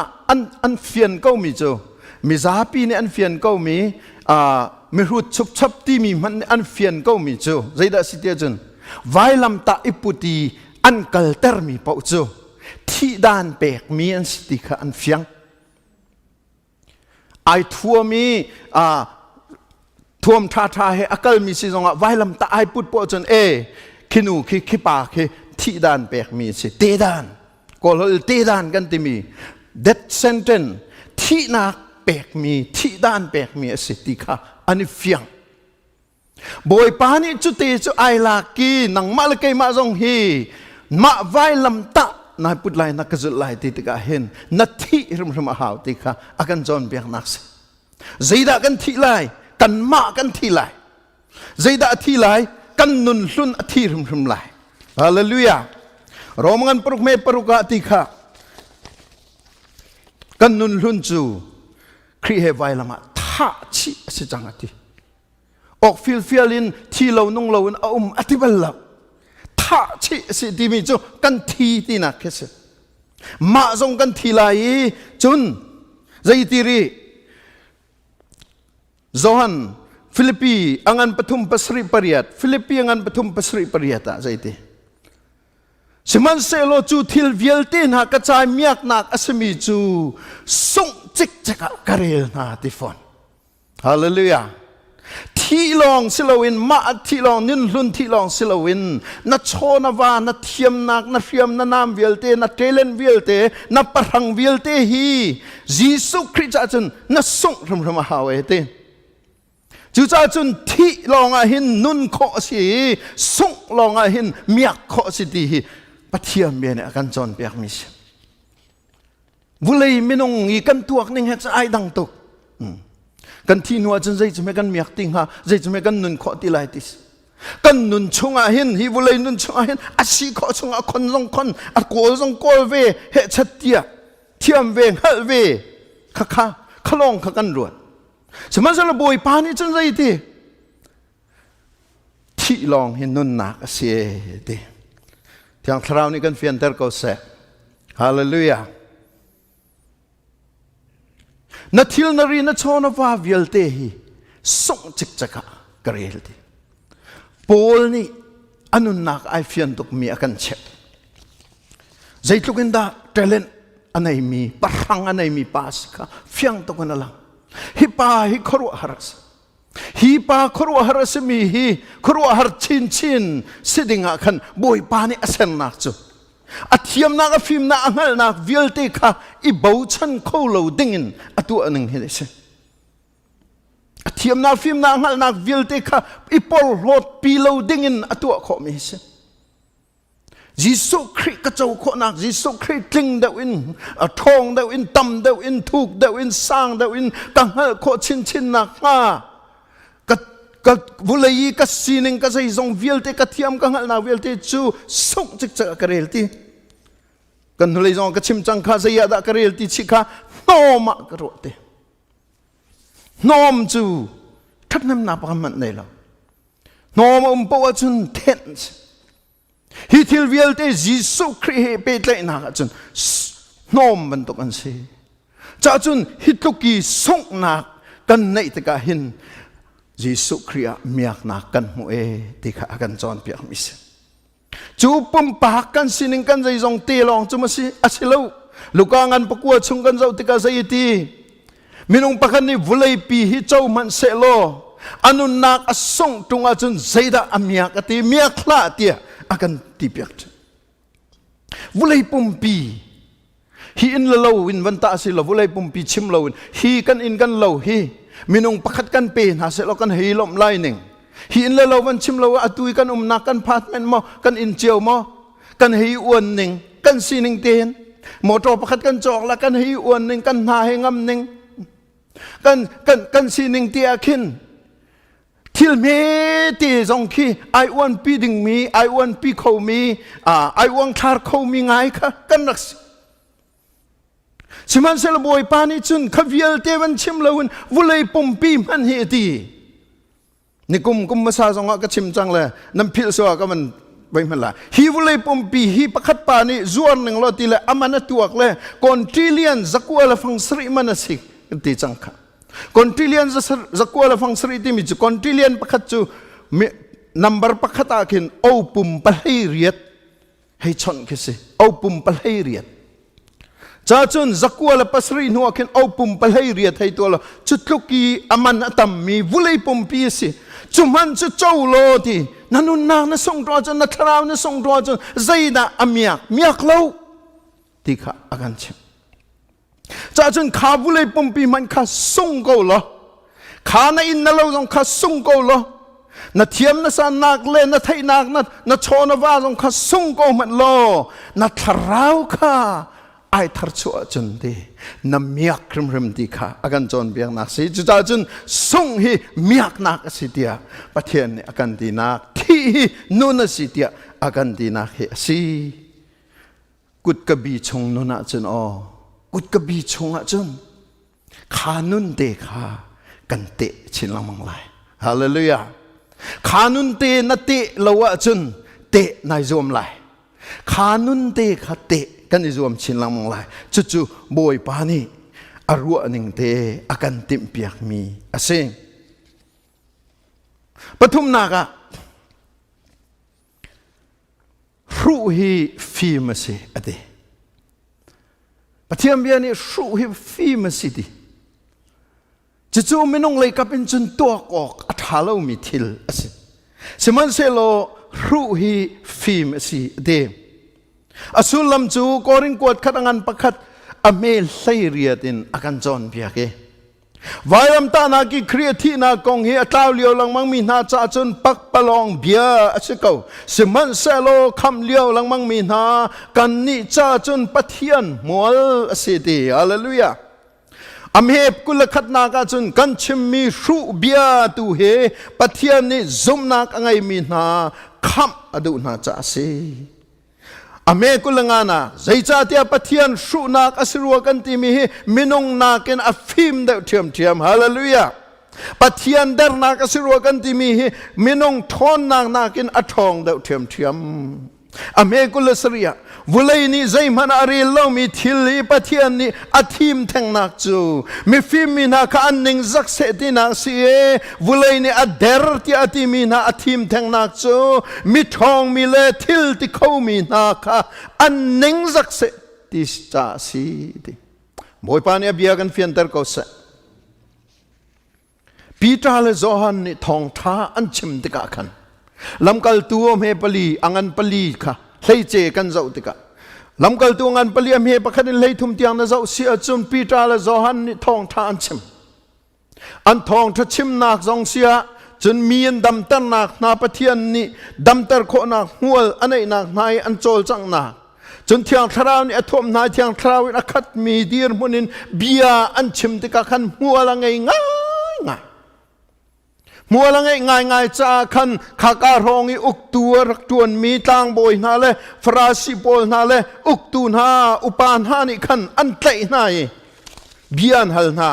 an fian ko mi chu mi zapi ni an fian ko mi mi hut chup chap ti mi man an fian ko mi chu zaida sitia chun vai lam ta iputi an kal ter mi pau chu thi dan pek mi an sti kha an fiang ai thua mi thuam tha he akal mi si zonga vai lam ta ai put po chun khinu khi pa khi thi dan pek mi si te dan kol hol te dan kan ti mi that sentence thi na pek mi thi dan pek mi si ti kha ani fiang boy pani chu te chu ai la ki nang mal kai ma jong hi ma vai lam ta na put lai na kazul lai ti ka hen na thi rum haw ti kha akan jon biak nak se zaida kan thi lai kan ma kan thi lai zaida thi lai kan nun hlun thi rum lai hallelujah romangan peruk me peruka ti kha kan nun hlun chu khri he vai lama tha chi se changati ok feel in thi lo nung lo in atibal la tha chi se ti mi chu kan thi ti na kese ma zong kan thi lai chun zai ti ri zohan Philippi angan pathum pasri pariat Philippi angan pathum pasri pariata zai ti siman selo chu thil vialte na ka chai miak nak asmi chu sung chik chaka karel na ti phone hallelujah ที่ลองสิลวินมาที่ลองนินลุนที่ลองสิลวินนัดโชนาวานัดเทียมนักนัดเทียมนัดนามเวลเตนัดเทเลนเวลเตนัดปะรังเวลเตฮียิสุคริสต์จันนัดส่งรำหาเวเตจู่จ้าจุนที่ลองอาหินนุนโคสิส่งลองอาหินเมียกโคสิดีปะเทียมเบียนกันจอนเปียกมิสวุเลยมินงอีกันตัวนึงเห็นจะไอดังตุกกันที่นัวจนใจจะไม่กันเมียกติงฮะใจจะไม่กันนุนโคติไลติสกันนุนชงอาหินฮิวุเลยนุนชงอาหินอาชีโคชงอาคนลงคนอาโกลงโกลเวเฮชัดเตียเทียมเวงฮัลเวข้าขลองข้ากันรวนสมัยเราบอยปานี่จนใจที่ลองเห็นนุนนักเสียดีที่อังคราวนี้กันเฟียนเตอร์ก็เสฮาเลลูยานัทิลนารีนัชอนว่าวิลเตฮีส่งจิกจักะกระเรลดีโพลนี่อนุนักไอเฟียนตุกมีอากันเช็ดใจทุกินดาเทเลนอันไหนมีปะรังอันไหนมีปัสกะเฟียงตุกันละฮิปาฮิครัวฮารัสฮิปาครัวฮารัสมีฮิครัวฮาร์ชินชินสิดิงาคันบอยปานี่อเซนนักจูอัฐยมนักฟิมนักอังเฮลนักวิลเตค่ะอีบ่าวชันเขาเหลาดิ่งอัตัวหนึ่งเห็นไหมอัฐยมนักฟิมนักอังเฮลนักวิลเตค่ะอีปอลโรดปีเหลาดิ่งอัตัวเขาไม่ใช่ยิสุคริสต์ก็จะคนนักยิสุคริสต์ทิ้งเดวินทองเดวินตำเดวินทุกเดวินสร้างเดวินกังเฮลโคชินชินนักก็วุเลยก็สิ่งก็จะส่งวิลเตก็เทียมกังเฮลนักวิลเตจูส่งจิกจักกระเรลตีกันเลยส่งก็ชิมจังข้าจะยาดกระเรลตีชิกาโนมกระโดดโนมจูทัดน้ำหนักประมาณไหนล่ะโนมปวดจนเทนส์ฮิทิลวิลเตยิสุคริสต์เป็นเลยนักจนโนมบรรทุกันสิจากจนฮิตุกีส่งนักกันในตะกาหินยิสุคริสต์มีนักกันหัวที่ข้ากันจอนเปียกมิสจูปุ่มปากกันสินิงกันใจทรงตีลองจุมาสิอาศิลูลูกอันประกวดชงกันเจ้าติกาใจตีมินงปากกันนี่วุเลยปีฮิเจ้ามันเสโลอนุนักอส่งตรงอาจนใจดาอเมียกตีเมียคลาเตียอากันตีเปียกวุเลยปุ่มปีฮีอินเลววินวันตาสิลวุเลยปุ่มปีชิมเลวินฮีกันอินกันเลวฮีมินงปากกันเป็นหาเสโลกันฮีลมไลนึงฮีอินเลววันชิมเลวอตุยกันนักกันพาดแมนมอกันอินเจียวมอกันฮีอ้วนหนึ่งกันสีหนึ่งเตียนมอตอปากกันจอกละกันฮีอ้วนหนึ่งกันหาให้งำหนึ่งกันสีหนึ่งเตียขินทิลเมตีจงคีไอวันปีดึงมีไอวันปีเขามีไอวันทาร์เขามีไงคะกันนักสิมันเซลบอยปานิจุนขวิลเตวันชิมเลวินวุเลยปุ่มปีมันเฮตีนี่กุมมาซาจงก็ชิมจังเลยน้ำพิลสวาก็มันไปมันละฮีวุเลยปุ่มปีฮีประคัดปานี่จวนหนึ่งเราตีเลยอามันตัวกเลยก่อนทริเลียนจักวัวละฟังสริมันสิกันตีจังค่ะก่อนทริเลียนจักวัวละฟังสริที่มีจุก่อนทริเลียนประคัดจูนัมเบอร์ประคัดอาคินเอาปุ่มปะให้เรียดให้ชนคิสิเอาปุ่มปะให้เรียดจ้าจุนจักวัวละปัสรินัวคินเอาปุ่มปะให้เรียดให้ตัวเราจุดลุกีอามันตัมมีวุเลยปุ่มปีสิจุมันจะเจ้าโลดีนั่นนุ่นนางนั่นส่งตัวจนนั่นคราวนั่นส่งตัวจนใจน่ะอเมียกเล่าที่ข้าอาการเช่นจากจนข้าบุเลยปุ่มปีมันข้าส่งกูเหรอข้าในอินนั่นเราต้องข้าส่งกูเหรอนั่นเทียมนั่นสานักเล่นนั่นไทยนักนั่นโชนว่าต้องข้าส่งกูมันโลนั่นคราวข้าไอทาร์ชัวจนดีน้ำเมียกริมดีค่ะอาการจนเบียงนักสิจุดจนส่งให้เมียกนักสิเดียประเทศนี้อาการดีนักที่นู่นสิเดียอาการดีนักเฮสิกุดกบีชงนู่นจนกุดกบีชงจนขานุนเดค่ะกันเตะชินละมังไลฮาเลลูยาขานุนเตนเตะละวะจนเตะนายจวมไลขานุนเตค่ะเตะกันอิจวมชินลังมังไลจู่ๆบอยปานี่อรัวหนึ่งเตอากันติมเปียกมีอาเซงปฐุมนากะรูฮีฟีมสิอเดปฏิมเบียนี่รูฮีฟีมสิดี จู่ๆไม่น้องเลยกับเป็นจนตัวออกอัฐาเรามีทิลสิสมันเซโลรูฮีฟิมสิเดมอสุลำจูกอริงกวดขัดงันประคัดอเมลไซเรียดินอากันจอนเพียเกวายมตานากิครีที่นากงเฮตาวเลียวลังมังมีนาจ่าจนปักปลองเบียอสิเกาสมันเซโลคำเลียวลังมังมีนากันนิจ่าจนปะเทียนมัวอสิดีฮาเลลูยาอเมบกุลขัดนากาจนกันชิมมีรูเบียตูเฮปะเทียนนี่ซุมนักไงมีนาคำอดูนาจ่าสีอเมกุลงานาใจจ่าเตียปะเทียนรูนักอสิรัวกันที่มีมินงนาเกนอฟิมเดเทียมเทียมฮาเลลูยาปะเทียนเดรนักอสิรัวกันที่มีมินงทอนนาเกนอทองเดเทียมเทียมอเมกุลสริยาวุเลยนี่ใจมันอารีลมีทิลีปะเทียนนี่อาทิมแทงนักจูมีฟิมีนักอันหนึ่งจักเสตินักเสียวุเลยนี่อเดรที่อาทิมีนักอาทิมแทงนักจูมีทองมีเลทิลที่เขามีนักอันหนึ่งจักเสติจ่าสีดิบอยปานี่เบียกันเฟียนเตอร์ก็เสปีตาเลโซฮันนี่ทองท้าอันชิมติกาขันลำกัลตัวเมปลีอังันปลีค่ะเลยเจกันเจ้าติกะลำกัลตัวงันปลีเมปขันเลยทุ่มเตียงนะเจ้าเสียจนปีตาและโซฮันนี่ทองทานชิมอันทองทัชิมนักจงเสียจนมีอันดำตันนักนาปะเทียนนี่ดำตะโคนักหัวอันไหนนักนายอันโจลจังนักจนเทียงทราวนี่อทมนายเทียงทราวนักขัดมีดีร์มุนินเบียอันชิมติกะขันหัวละไงง่ายมัวละง่ายจ้าคันขาการ้องอุกตัวรักตวนมีทางบอยนาเลฟราสิบอลนาเลอุกตูนาอุปานหานิคันอันเตะนายเบียนฮัลนา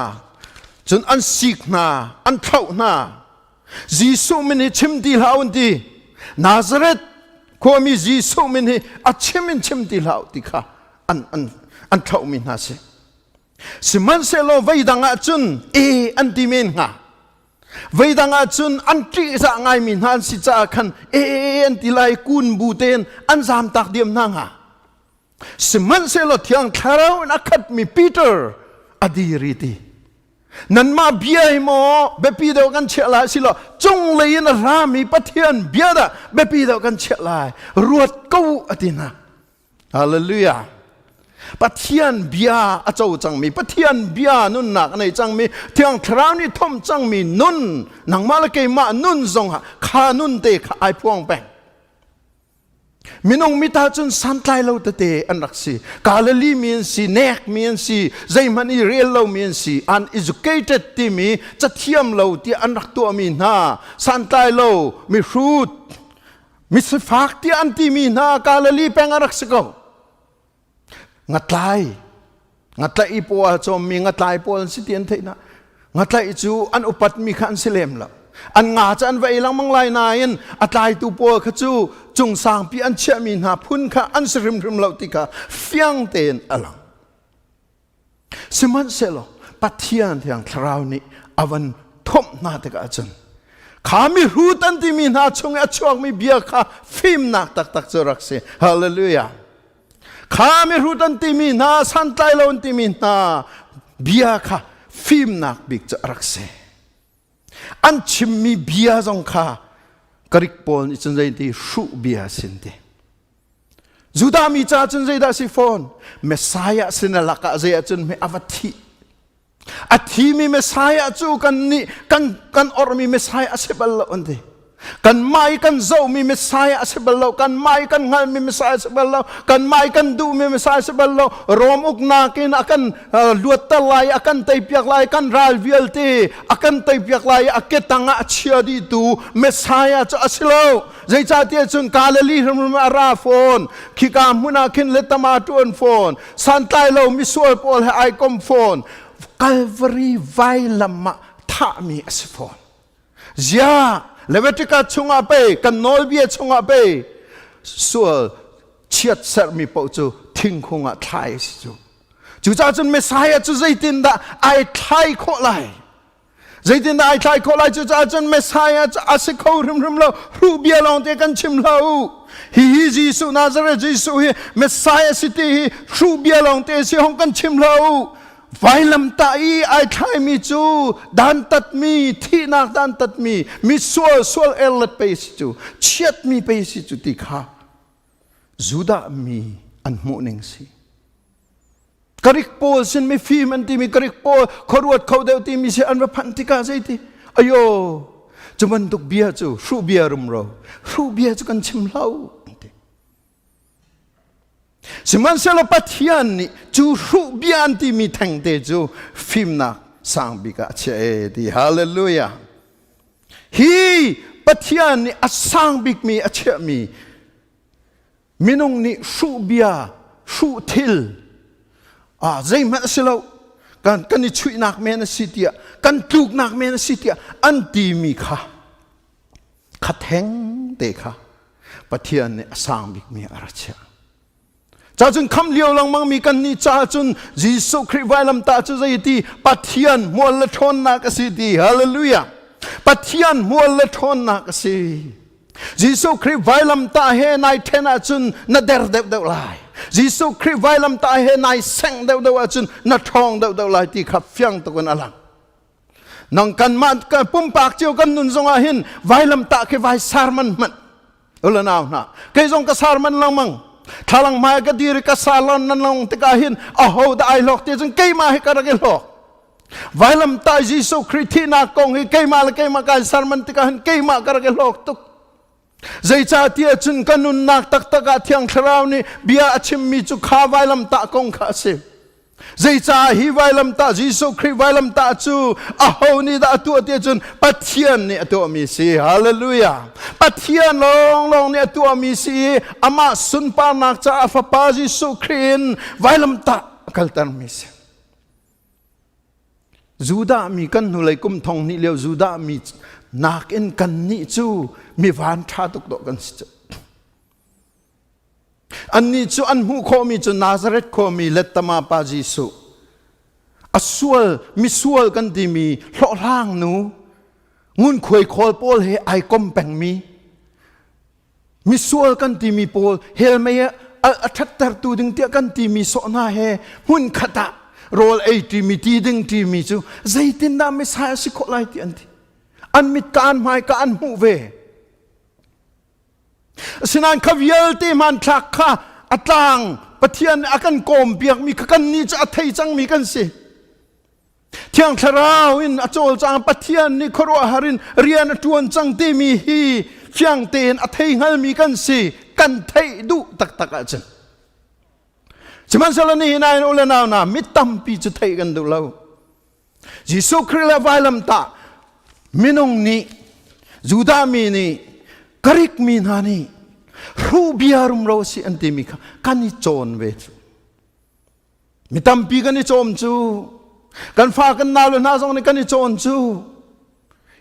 จนอันสิกนาอันเท่านาจีสุมินิชิมดีลาวดีนาซาเรตก็มีจีสุมินิอัดชิมดีลาวดีค่ะอันเท่ามินาเสสมันเซโลไว้ดังอาจุนอันดีเมนงาไว้ดังอาจุนอันตรีจะไงมินฮันสิจ้าคันอันติไลกุนบูเตนอันจามตักเดียมนางาสมันเซโลที่อังคาราวนักขัดมีปีเตอร์อดีริตีนั่นมาเบียให้โมเบปีเดียวกันเชลายสิโลจงเลยนรามีปะเทียนเบียดะเบปีเดียวกันเชลายรวดกู้อดีนะฮาเลลูยาปะเทียนเบียอาเจ้าจังมีปะเทียนเบียนุ่นหนักในจังมีเทียงคราวนี้ทมจังมีนุ่นหนังมาละเกมานุ่นทรงหะขานุ่นเตะขาไอพวงแปงมินงมิตาจนสันไลเราเตะอันรักสีกาลลีมีนสีเนกมีนสีใจมันอีเรียลเรามีนสีอัน educated ที่มีจะเทียมเราที่อันรักตัวมีนาสันไลเรามีรูดมีสฟากที่อันที่มีนากาลลีแปงอันรักสกองัดไล่ปัวจอมมีงัดไล่ปัวสิเตียนเทนะงัดไล่จูอันอุปัตมีขันสิเลมละอันงาจะอันไว้ลังมังไลนายนอัดไล่ตูปัวขจูจงสางปีอันเชื่อมีนาพุนข้าอันสริมเหลาติกาเฟียงเตนอลังสมันเซโลปัทเทียนที่อังคราวนี้อวันทมนาติกาจันขามีรูตันที่มีนาชงอัจฉริมีเบียข้าฟิมนักตักจรักเสฮาเลลูยาข้าไม่รู้ตันที่มีนาสันไตลอนที่มีนาเบียข้าฟิมนักบิกจะรักเสอันชิมมีเบียจงข้ากริกปอนอิจฉาใจที่สูเบียสินเดจูดามีจ่าจนใจได้สิฟอนเมสายะสินลักะใจจนไม่อวัติอาทิมีเมสายะจูกันนี่กันอรมีเมสายะสิบลอนเดกันไม่กันเจ้ามีเมสายะสิบลาวกันไม่กันงานมีเมสายะสิบลาวกันไม่กันดูมีเมสายะสิบลาวรวมอุกนากินอากันลวดตะไลอากันไตเปียกไลกันรัลวิลตีอากันไตเปียกไลอาเกตังอาเชียดีดูเมสายะจะอสิลาวใจจ่าเตียจุนกาลลีรมุอาราฟอนขีกามุนาคินเลตมาตุนฟอนสันไตลาวมิสวลปอลให้ไอคอมฟอนกัลวารีไวลามะทามีอสิฟอนยาเลเวติกาชงอาเปกันโนลเบียชงอาเปส่วนเชียดเสร์มีปจูทิ้งคงอาไทยสิจูจ้าจนเมสายจูใจตินดาไอไทยโคไลใจตินดาไอไทยโคไลจูจ้าจนเมสายจะอาศัยเขาริมเรารูเบียลองเตกันชิมเราฮีจีสุนาซาเรจีสุฮีเมสายสิตีรูเบียลองเตสิห้องกันชิมเรา ไฟลำตาอีไอทายมีจูดันตัดมีที่นักดันตัดมีส่วนเอลไปสิจูเชียดมีไปสิจูติขาจูดามีอันมุนิงสิกริกโปสินไม่ฟีมันที่มีกริกโปขรวดเขาเดียวที่มีเสียอันว่าพันธิกาใจที่อโยจะมันตุกเบียจูรูเบียรุมเรารูเบียจูกันชิมเหล้าสมันเสลปัทยานนี่จูรูเบียนที่มีแทงเตจูฟิมนักสังบิกาเชดีฮาเลลูยาฮีปัทยานนี่อสังบิกมีอเชมีมินงนี่รูเบียรูทิลใจมันเสลกันนี่ช่วยนักเมนสิทธิะกันถูกนักเมนสิทธิะอันตีมีค่ะขัดแย้งเตะค่ะปัทยานนี่อสังบิกมีอาราเชจ้าจุนคำเลี้ยวลังมังมีกันนี่จ้าจุนยิสุคริไวลำตาจุใจตีปัทยานมัวละทนนักสิตีฮาเลลูยาปัทยานมัวละทนนักสิยิสุคริไวลำตาเฮนายเทน่าจุนนาเดร์เดวเดวไลยิสุคริไวลำตาเฮนายเซงเดวเดวจุนนาทองเดวเดวไลที่ขับเฟียงตะกุนอลังนังกันมากันปุ่มปากเจียวกันนุนทรงอาหินไวลำตาเคไวสารมันอุลนาวนะเคยทรงกสารมันลังมังทาลังมาก็ดีริกสารนันลงติกาหินอ้าวได้หลอกที่จึงเกยมาให้กันกันหลอกไว้ลำตายิสุคริสต์นักกงให้เกยมาและเกยมากันสารมันติกาหินเกยมากันกันหลอกตุกใจจ่าที่จุนกันนุนนักตักตะกาเทียงคราวนี้เบียชิมมีจุข้าไว้ลำตากงข้าเสใจจ่าฮีไว้ลำตายิสุคริสต์ไว้ลำตาจูอ้าวนี่ได้ตัวที่จุนปัทยานเนี่ยตัวมีสีฮาเลลูยาปัทยานลองเนี่ยตัวมีสีอามาสุนปานักจ่าฟ้าปายิสุคริสต์ไว้ลำตากัลตันมีสีจูดามีกันหุเลยกุมทองนี่เลี้ยวจูดามีนักอินกันนี่จูมีวันชาตุกตกันสิอันนี้จูอันหูโคมีจูนาซาเรตโคมีเลตมาปาจิสุอสวลมีสวลกันที่มีหล่อล่างหนูงุนควยคอลโปลเฮไอคอมแปงมีสวลกันที่มีโปลเฮลเมียอัฐตัดตูดึงเตียกันที่มีโซนาเฮหุนขตะโรลไอที่มีที่ดึงที่มีจูใจตินดาไม่ใช่สิโคไลที่อันที่อันมิดการหมายการหูเวสินันขวิลที่มันทักข้าอัตลังปะเทียนอากันโกมเปียกมีกันนี่จะอัฐยจังมีกันสิเที่ยงทราวินอโจลจังปะเทียนนี่ครัวหารินเรียนจวนจังที่มีฮีเที่ยงเตียนอัฐยหัลมีกันสิกันไทยดูตักอาจารย์สมันสลนี่นายโอเลนาวนามิตัมปีจุไทยกันดูเรายิสุคริลวายลำตามินงนี้จูดามีนี่กริกมีนานี่รูบิอารุมเราสิอันที่มีกันนี่โจนเวจูมิตัมปีกันนี่โจมจูกันฟ้ากันนาลุนาซองนี่กันนี่โจนจู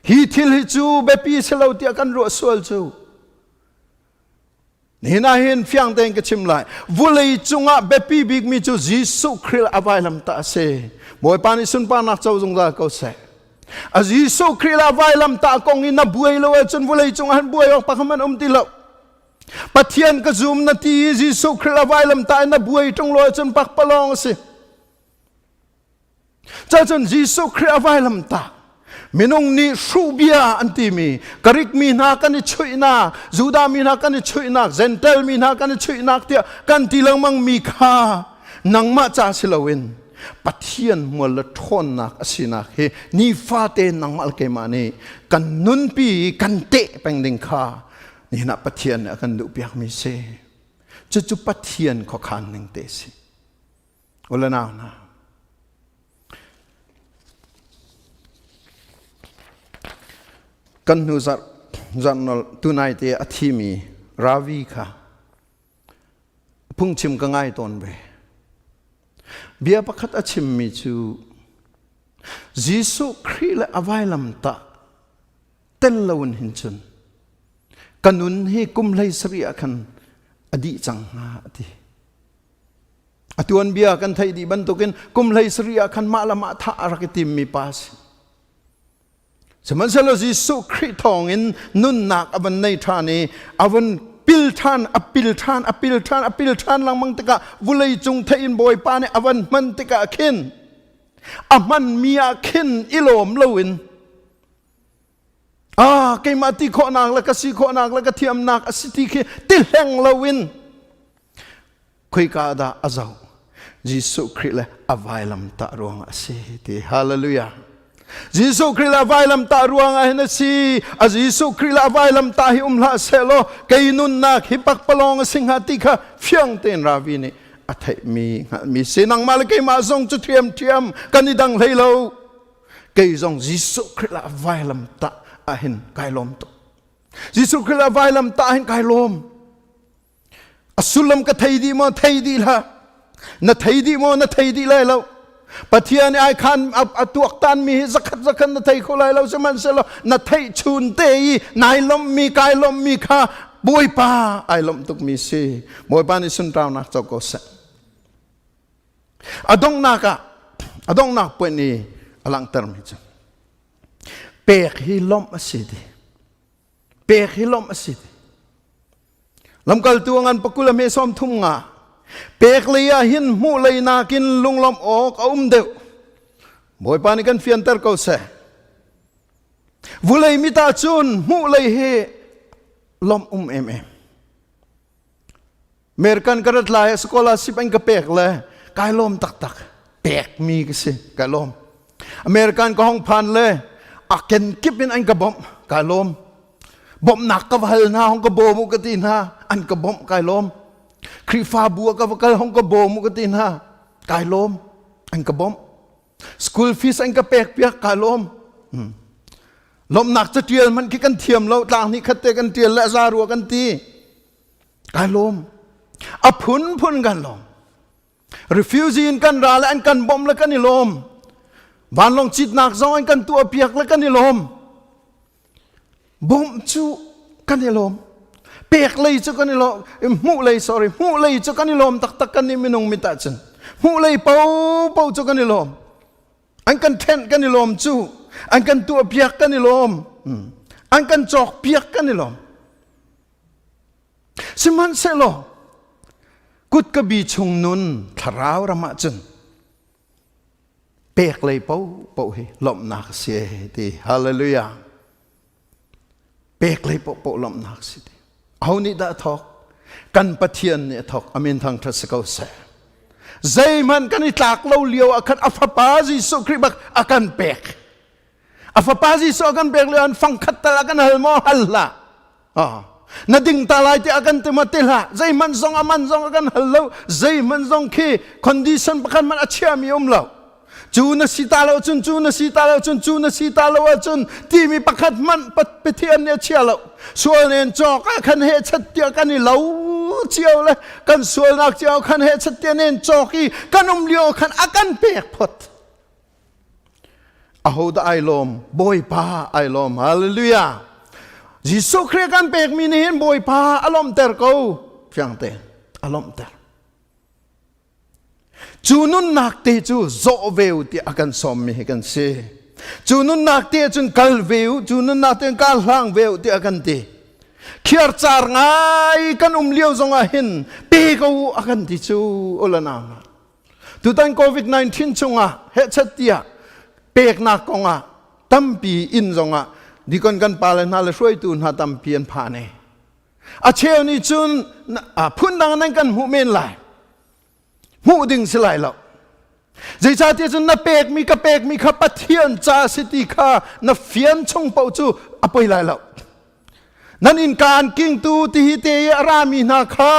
ฮีทิลฮิจูเบปีเสลาวที่กันรัวสวลจูนี่น่าเห็นเฟียงเต็งกชิมไลวุเลยจุงะเบปีบิกมีจูยิสุคริลอวัยลำตาเสบอยปานิสุนปานักเจ้าจงได้เขาเสอายิสุคริลอวัยลำตากงอินนับบุยโลจนวุเลยจุงหันบุยออกปากมันติโลปัทยันกจุมนาทียิสุคริลอวัยลำตานับบุยจงโลจนปักปลองเสเจ้าจนยิสุคริลอวัยลำตามินงนี่สูเบียอันที่มีกริกมีนักกันนี่ช่วยนักจูดามีนักกันนี่ช่วยนักเซนเทลมีนักกันนี่ช่วยนักเดียกันที่ลังมังมีค่านังมาจ่าสิลาวินปัทยันมัวละทนนักสินักเฮนี่ฟาเตนังมาลเกมานีกันนุนปีกันเตะเป็นดิงค่านี่นักปัทยันกันดูเปียกมีเซจุปัทยันขอขันหนึ่งเตสิโอละนาวนะกันนูจันนลตุนายเตอธิมีราวีค่ะพุ่งชิมก็ง่ายตนเบเบียประคัตอชิมมีจูยิสุคริลอวัยลำตาเตลลวนหินจุนกันนุนให้กุมไลสริยคันอดีจังหาดีอตัวนเบียกันไทยดีบันตุกินกุมไลสริยคันมาละมาทารักติมมีปาสสมัยเยิสุคริสต์ทองอินนุนนักอวันในทานีอวันปิลทานอปิลทานลังมังตะกะวุเลยจงเทียนบอยปานีอวันมันตะกะขิน มันมีอาขินอิโลมลวินเกมาติโคนักแล้วก็สิโคนักแล้วก็เทียมนักสิติเคติแหงลวินคุยกาดาอาเจ้ายิสุคริสต์อวัยลำตารวงอาศิติฮาเลลูยายิสุคริสต์อวัยลำตารวงอาเนซียิสุคริสต์อวัยลำตาหิลาเซโลเกยนุนนักฮิปักปลองสิงหาติกะเฟียงเตนราวินีอาทัยมีเสนังมาเลกมาซงจุเทียมกันนิดังเลยเราเกยซงยิสุคริสต์อวัยลำตาหินกายลมตุยิสุคริสต์อวัยลำตาหินกายลมอสุลมก็ไทยดีมั้งไทยดีละนัทไทยดีมั้งนัทไทยดีเลยเราปัทยานี่ไอ้ขันตัวตันมีสักนัทไทยคนเลยเราจะมันเสร็จแล้วนัทไทยชุนเตยนายลมมีกายลมมีข้าบวยป้าไอ้ลมตุกมีสิบวยป้านี่สุนทราวนักจอกเสะอดงนักเป็นนี่อลังเติมมิจังเปกฮิลมอสิดีเปกฮิลมอสิดีลำกัลตัวงันปกุลเมซอมทุ่งงาเปกเลยหินมูเลยนากินลุงลมออกเดียวบ่อยปานิกันเฟียนเตอร์เขาเสวุเลยมิตาจุนมูเลยเฮลมเอ็มเมริกันกระดลายสกอลาสิเป็นกระเปกเลยกายลมตักเปกมีกันสิกายลมอเมริกันก็ห้องพันเลยอาเกนกิบเป็นอันกระบอมกายลมบอมหนักกับหัลนาห้องกระโบมุกตินฮาอันกระบอมกายลมครีฟาบัวกับกระห้องกระโบมุกตินฮากายลมอันกระบอมสคูลฟีสอันกระเปกเปียกกายลมลมหนักจะเตียนมันคิดกันเทียมเราต่างนี้คัดเตกันเตียนและซารัวกันตีกายลมอพุนกันลมrefusing กันราและอันกันบอมแล้วกันนิลมบ้านลงจิตหนักซอยกันตัวเปียกแล้วกันนิลมบอมจูกันนิลมเปียกเลยจูกันนิลมมูเลยจูกันนิลมตักกันนิมินงมิตาจันมูเลยเป่าจูกันนิลมอันกันเทนกันนิลมจูอันกันตัวเปียกกันนิลมอันกันจอกเปียกกันนิลมสิมันเสลกุดกบีชงนุนทราวรมาจันเปกเลยเป่าเฮลมนักเสียดีฮาเลลูยาเปกเลยเป่าลมนักเสียดีเอานี่ได้ทอกกันปะเทียนเนี่ยทอกอเมนทางทศกัณฐ์เสใจมันกันนี่ตากเล่าเลี้ยวอาการอัฟปาจิสุคริบักอาการเปกอัฟปาจิสุอาการเปกเลยอันฟังขัดตะอาการฮัลโมฮัลละนาดิ่งตาลายที่อาการเต็มเตละใจมันซองอามันซองอาการฮัลโหลใจมันซองคีคอนดิชันประกันมันอาเชียมีอมเหล่าจูนสีตาเลวจุนที่มีประกันมันปะเทียนเนี่ยเชียเลวส่วนเอ็นจอกคันเฮชัดเดียวกันนี่เหล่าเจียวเลยกันส่วนนักเจียวคันเฮชัดเดียวเอ็นจอกอีกันเลี้ยวคันอาการเปียกพดอาหูดไอลมบอยป้าไอลมฮาเลลูยายิสุคริสต์กันเปกมีนี่เห็นบ่อยพาอารมณ์เตอร์เขาเพียงแต่อารมณ์เตอร์จูนุนนักเตจูโซเวลที่อาการสมมีกันเสจูนุนนักเตจุนกัลเวลจูนุนนักเตกัลลังเวลที่อาการเตเขียร์จาร์ง่ายกันเลี้ยวจงอาหินเปกูอาการที่จูอุลนามาตุตันโควิด-19จงอาเฮชัดเตียเปกนักกงอาตั้มปีอินจงอาดีคนกันปาเลน่าเลยช่วยตูนหาตำเพียนผ่านเองอาเชลนี่จุนพุ่นดังนั้นกันหูเมนไหลหูดึงสลายแล้วใจชาติจุนนับเปกมีกระเปกมีขับปะเทียนจ่าสิติข้านับเฟียนชงเป่าจูอภัยไหลแล้วนั่นอินการกิ้งตูที่ฮิเตยรามีนาคา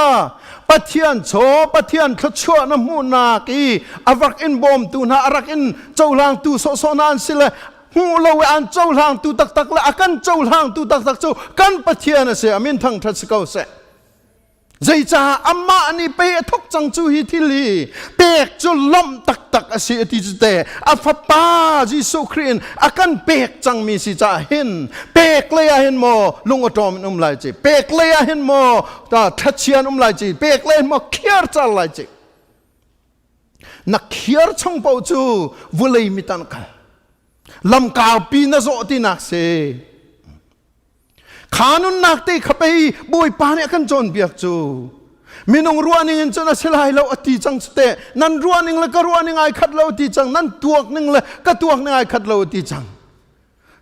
ปะเทียนโฉปะเทียนขชัวน้ำมูนากีอวักอินบอมตูนาอรักอินเจ้าลางตูโซนานสิเลยหูเราอันเจ้าหางตูตักละอากันเจ้าหางตูตักเจ้ากันปะเทียนเสียมินทั้งทัศกัวเสใจจ่าอามานี่เปทุกจังจูฮิทิลีเปกจุลมตักเสียที่จุดเตะอัฟปาจิสุครินอากันเปกจังมีสิจ่าเห็นเปกเลยเห็นโมลุงอตอมไลจีเปกเลยเห็นโมทัชเชียนไลจีเปกเลยโมเขียร์จัลไลจีนักเขียร์ช่องเป่าจูวุเลยมิตันกันลำกาวปีนโซตินักเสขานุนนักตีขับไปบุยปาเนี่ยกันจนเบียกจู มีนงรัวนิ่งจนเสลายเราอติจังสเตนั่นรัวนิ่งแล้วก็รัวนิ่งไอขัดเราอติจังนั่นตัวนิ่งเลยก็ตัวนิ่งไอขัดเราอติจัง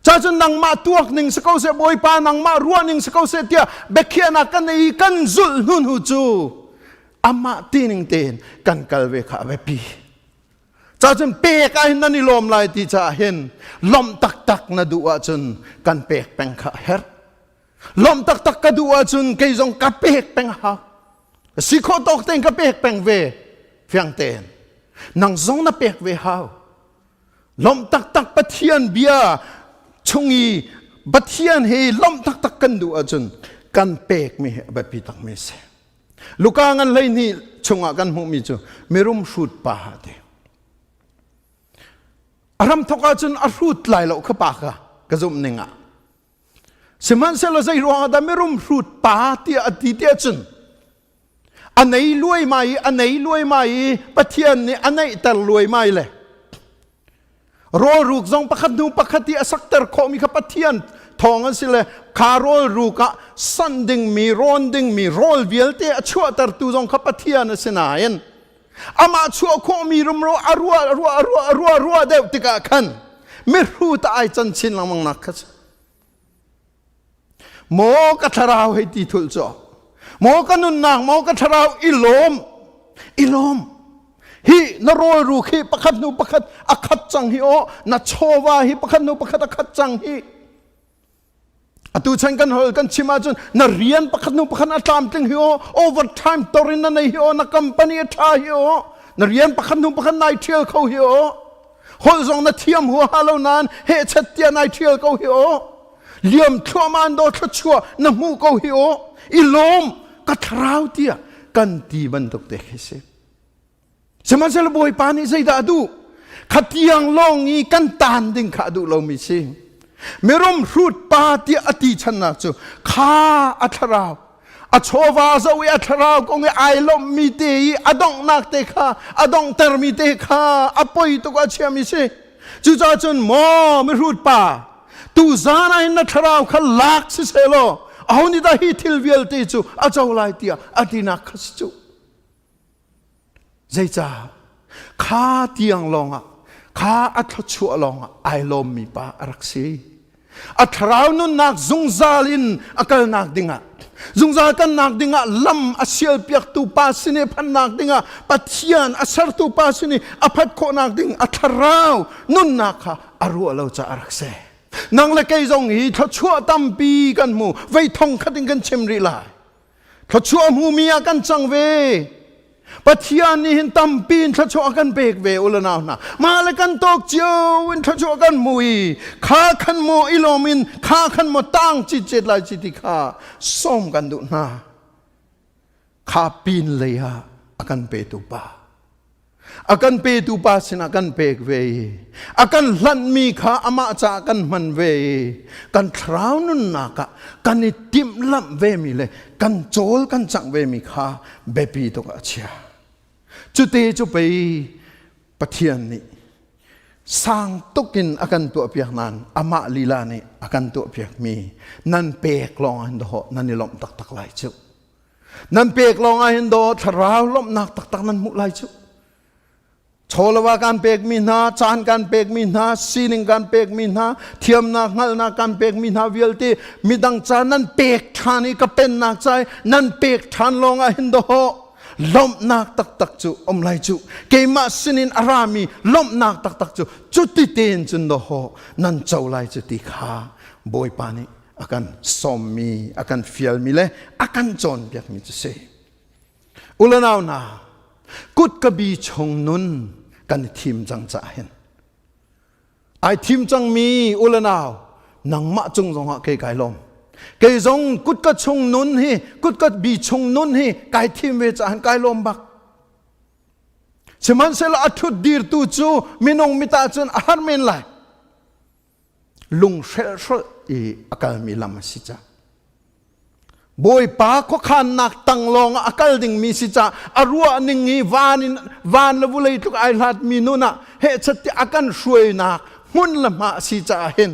จ้าจนนังมาตัวนิ่งสกาวเสบอยปานังมารัวนิ่งสกาวเสเตียเบคียนักกันอีกันจุลนุนหูจูอามาตีนิ่งเตนกันกัลเวขาเวปีจ้าจนเปกไอ้นั่นนี่ลมลายที่จะเห็นลมตักๆนะดูว่าจนกันเปกแปงขาเฮรลมตักก็ดูว่าจนเกยจงกับเปกแปงหาสิโคตกเต็งกับเปกแปงเวเฟียงเตนนังจงนะเปกเวหาลมตักปะเทียนเบียชงอีปะเทียนเฮลมตักกันดูว่าจนกันเปกมีแบบปีตักไม่เสลูกางันเลยนี่ชงกันหูมีจูไม่รุมชุดป่าเดอารมณ์ทว่าจนอรุดไหลเราขปากะกระจุมหนึ่งอ่ะสมันเสลใจรัวแต่ไม่รุมชุดป่าที่อดีตจนอันไหนรวยไหมอันไหนรวยไหมปะเทียนนี่อันไหนแต่รวยไหมเลยรอรูกจงประคัดนูประคัดที่สักแต่ขอมีขับปะเทียนทองอันสิเลยคารอลรูกะสันดึงมีรอนดึงมีรอลเวียลเตะชั่วแต่ตูจงขับปะเทียนสินายนอามาชั่วขอมีรุมรัวเดวติกะขันไม่รู้ตายจันชินลังมังนักโมกัทราวให้ตีทุลจ่อโมกันนุนนางโมกัทราวอิลมฮีนรอยรูฮีประคัดนูประคัดอคัดจังฮีโอนัชโชวาฮีประคัดนูประคัดอคัดจังฮีอตุชันกันฮอลกันชิมาจนนเรียนประคัดนูประคัดอัตามจังฮีโอโอเวอร์ไทม์ตอรินนันฮีโอนักคัมปานีท่าฮีโอนเรียนประคัดนูประคัดนายเทียลเขาฮีโอฮอลจงนัดเทียมหัวฮาโลนานเฮชัดเตียนายเทียลเขาฮีโอเลี่ยมทั่วมันโดดชัวน้ำมูเขาฮีโออิลมกัทราวเตียกันตีบันตุกเตะเสสมัยเซลบอยปานิใจดาดูขัดยังลงอีกันตานดิ่งขาดูเราไม่สิเมื่อรมรูดปาติอติชนะจูข้าอัทราวอชวาจะวิอัทราวกงไอลมมีเตยอดองนักเตข้าอดองเตอร์มีเตข้าอปอยตุกอาเชียมิสิจูจ่าจนมอไม่รูดปาตูจานาอินอัทราวขันลักสิเซโลเอานี่ได้ฮิทิลเวลเตจูอาเจ้าไลเตียอดีนักขสจูใจจ้าข้าเตียงลงอ่ะข้าอัตชัวลงอ่ะไอลมมีปารักษีอัตราวนุนนักจุงซาลินอักลนักดิ่งอ่ะจุงซากันนักดิ่งอ่ะลำอาเซียเปียกตูปาสินีพันนักดิ่งอ่ะปัทยานอาศัยตูปาสินีอภัดโคนักดิ่งอัตราวนุนนักอ่ะอรัวเราจะรักษานางเล็กจงฮีทัชชัวตั้มปีกันมูไว้ทองขัดกันเชมริลายทัชชัวมูมีอากันจังเวปัทยานี่เห็นตั้มปีนทัชชัวกันเบกเวอุลนาวนะมาเลยกันตกเจียววินทัชชัวกันมุยข้าขันโมอิโลมินข้าขันโมตั้งจิตเจตลายจิติข้าส้มกันดุนาข้าปีนเลยฮะอากันเปตุปาakan pe tu pasin akan pek ve akan lan mi kha ama cha kan man ve kan thrau nun na ka kan ni tim lam ve mi le kan chol kan chang ve mi kha be pi to ka chia chu te chu pe pathian ni sang tokin akan tu piak nan ama lila ni akan tu piak mi nan pek long an do nan ni lom tak tak lai chu nan pek long an do thrau lom nak tak tak nan mu lai chuโชลวาการเปกมีนาจานการเปกมีนาซีนิงการเปกมีนาเทียมนักงัลนักการเปกมีนาเวลตีมีดังจานั้นเปกทานี่ก็เป็นนักใจนั้นเปกทานลงอาหินโดล้มนักตักตักจูอมไลจูเกมาสินินอารามีล้มนักตักตักจูจุดที่เตียนจุนโดนั้นเจ้าไลจูติขาบอยปานีอาการสมมีอาการเฟียลมีเลยอาการจนเบียกมีจะเสอุลนาวนากุดกบีชงนุนกันทีมจังจ่าเห็นไอทีมจังมีอุลนาวนังมะจงจงหะเกยไก่ลมเกยจงกุดกชงนุนฮีกุดกบีชงนุนฮีไก่ทีมเวจานไก่ลมบักฉะนั้นเสละอัทุดดีร์ตูจูมินงมิตาจนอาหารเมนไลลุงเชลชลอีอากาศมีลำสิจ้าบอยป้าก็ขันนักตั้งลงอากาศดิ่งมีสิจ้าอรัวนิ่งวานละวุเลยทุกไอหลัดมีนุนะเฮชัดที่อาการช่วยนักมุนละมาสิจ้าเห็น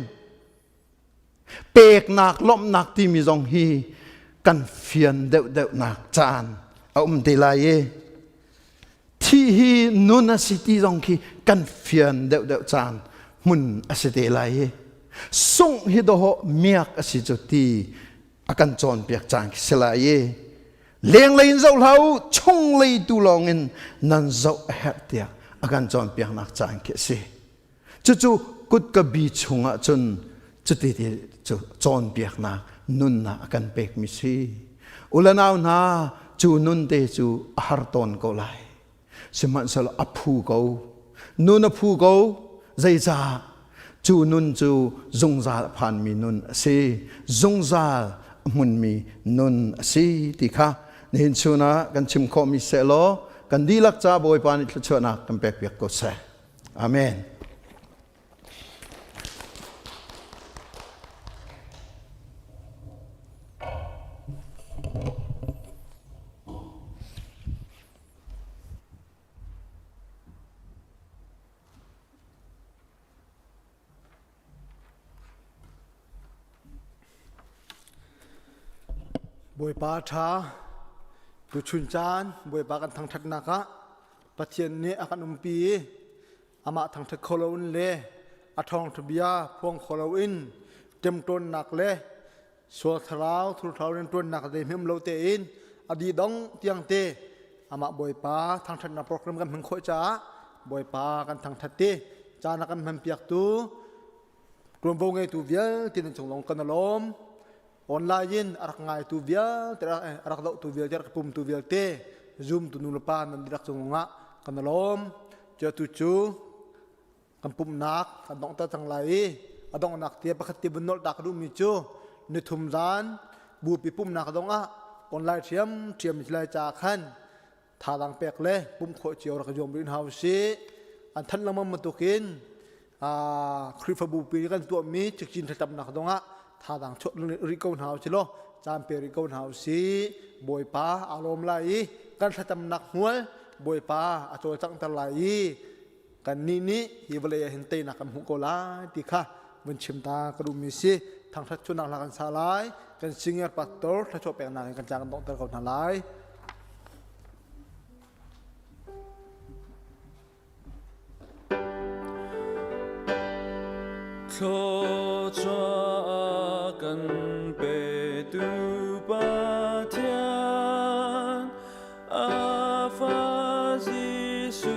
เปกนักล้มนักที่มีจงฮีกันเฟียนเดวนักจาน เตลายที่ฮีนุนสิติจงคีกันเฟียนเดวจานมุนอสิเตลายส่งฮิโดโฮเมียกอสิจุตีอากันจอนเปียกจางสลายเลี้ยงเลยเจ้าเหล่าชงเลยตุลองเงินนั่นเจ้าเฮตเตียอากันจอนเปียกนักจางเกสิจู่ๆกุดกบีชงจนจุดที่จอนเปียกนักนุนอากันเปกมิซีอุลนาวนาจูนุนเตจูฮาร์ตอนก็ไลสมันสลอภูเขานุนอภูเขาใจจ่าจูนุนจูจงซาผ่านมีนุนสิจงซามุนมีนุนสิติค่ะนี่เห็นชูนะกันชิมข้อมิเสโลกันดีลักจ้าบอยปานิทชนะกันเปกเปียกก็เสอาเมนบวยปาชาตุชุนจานบวยปากันทางทักนักะปะเทียนนี้อากันปีอามาทางทักโคลวินเลอาทองทบียาพวงโคลวินเต็มต้นหนักเลสัวทราวทุเทาเรนต้นหนักเดมิมโลเตอินอดีดองเตียงเตอามาบวยปาทางทักนักโปรแกรมกันมึงโคจ้าบวยปากันทางทัดเตจานักกันมันเปียกตูกลุ่มวงไงตูเวียที่นั่นจงลงกันลมออนไลน์อารักง่ายตัวเวียแต่อารักดอกตัวเวียจะอารักปุ่มตัวเวียเตซูมตัวนุลปานนั่นดิรักจงงะกันลมเจอตุจูกันปุ่มนักกันดองตาทั้งหลายอดองนักเตียประคติบนนอดักดูมิจูในทุ่มจานบูปีปุ่มนักดองออนไลน์เทียมมิลายจากขันทาดังเปกเล่ปุ่มโคเจียวรักยมรินฮาวซีอันทันละมันมาตุกินคริฟบูปีกันตัวมีจิกจินทับนักดองทาดังชดริโกนฮาวชิโลจามเปริโกนฮาวซีบอยปาอารมณ์ไหลกันทับนักหัวบอยปาอาโจจังตะไหลกันนี่ฮิวเลยเห็นเตนักกันหุโกลาติค่ะวันชิมตากระดุมิซีทางทัชชนักลักันสลายกันซิงเกิลปัตโตร์ทัชชแปลงนานกันจางกันต้องเตะเขาทลาย Cho cho cần bề tu ba thiên a pha di su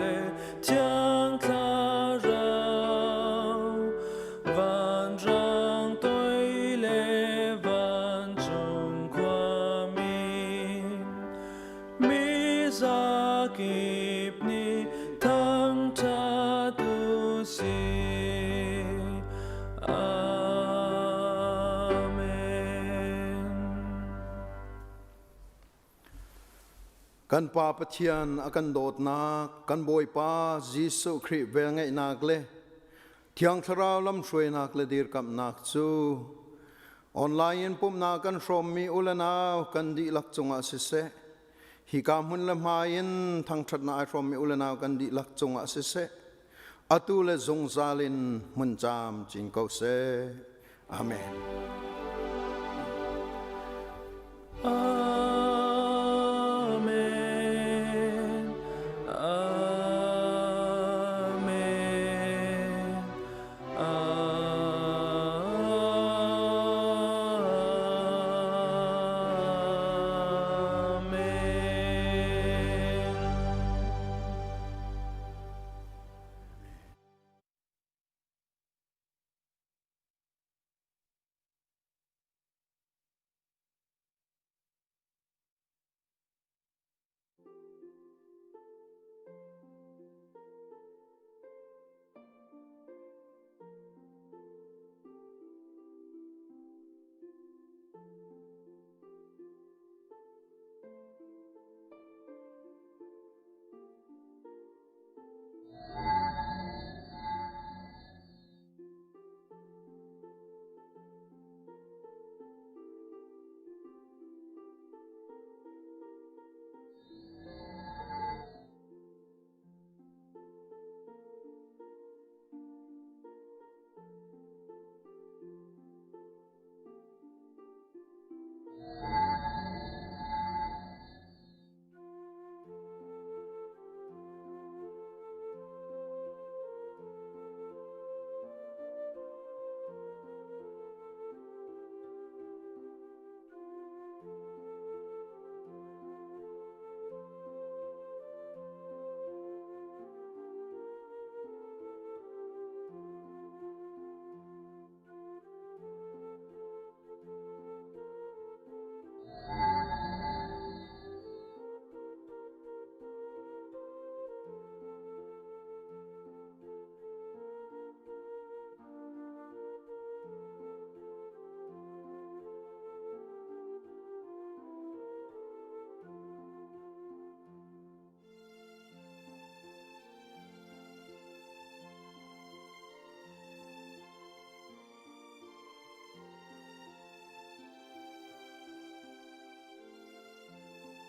le thiang tha rao van rang tôi le van chung qua mi za kip ni thang cha tu siกันปาปเทียนอากันโดดนากันบอยปาจิสุคริเวงไงนักเลเทียงทราวลำช่วยนักเลดีกับนักจูออนไลน์ปุ่มนากันชมมีอุลนาวกันดีลักจงอาศิเสฮิกามุนละมายินทางทัดนาชมมีอุลนาวกันดีลักจงอาศิเสอตูเลจงซาลินมุนจามจิงเกาเสอาเมน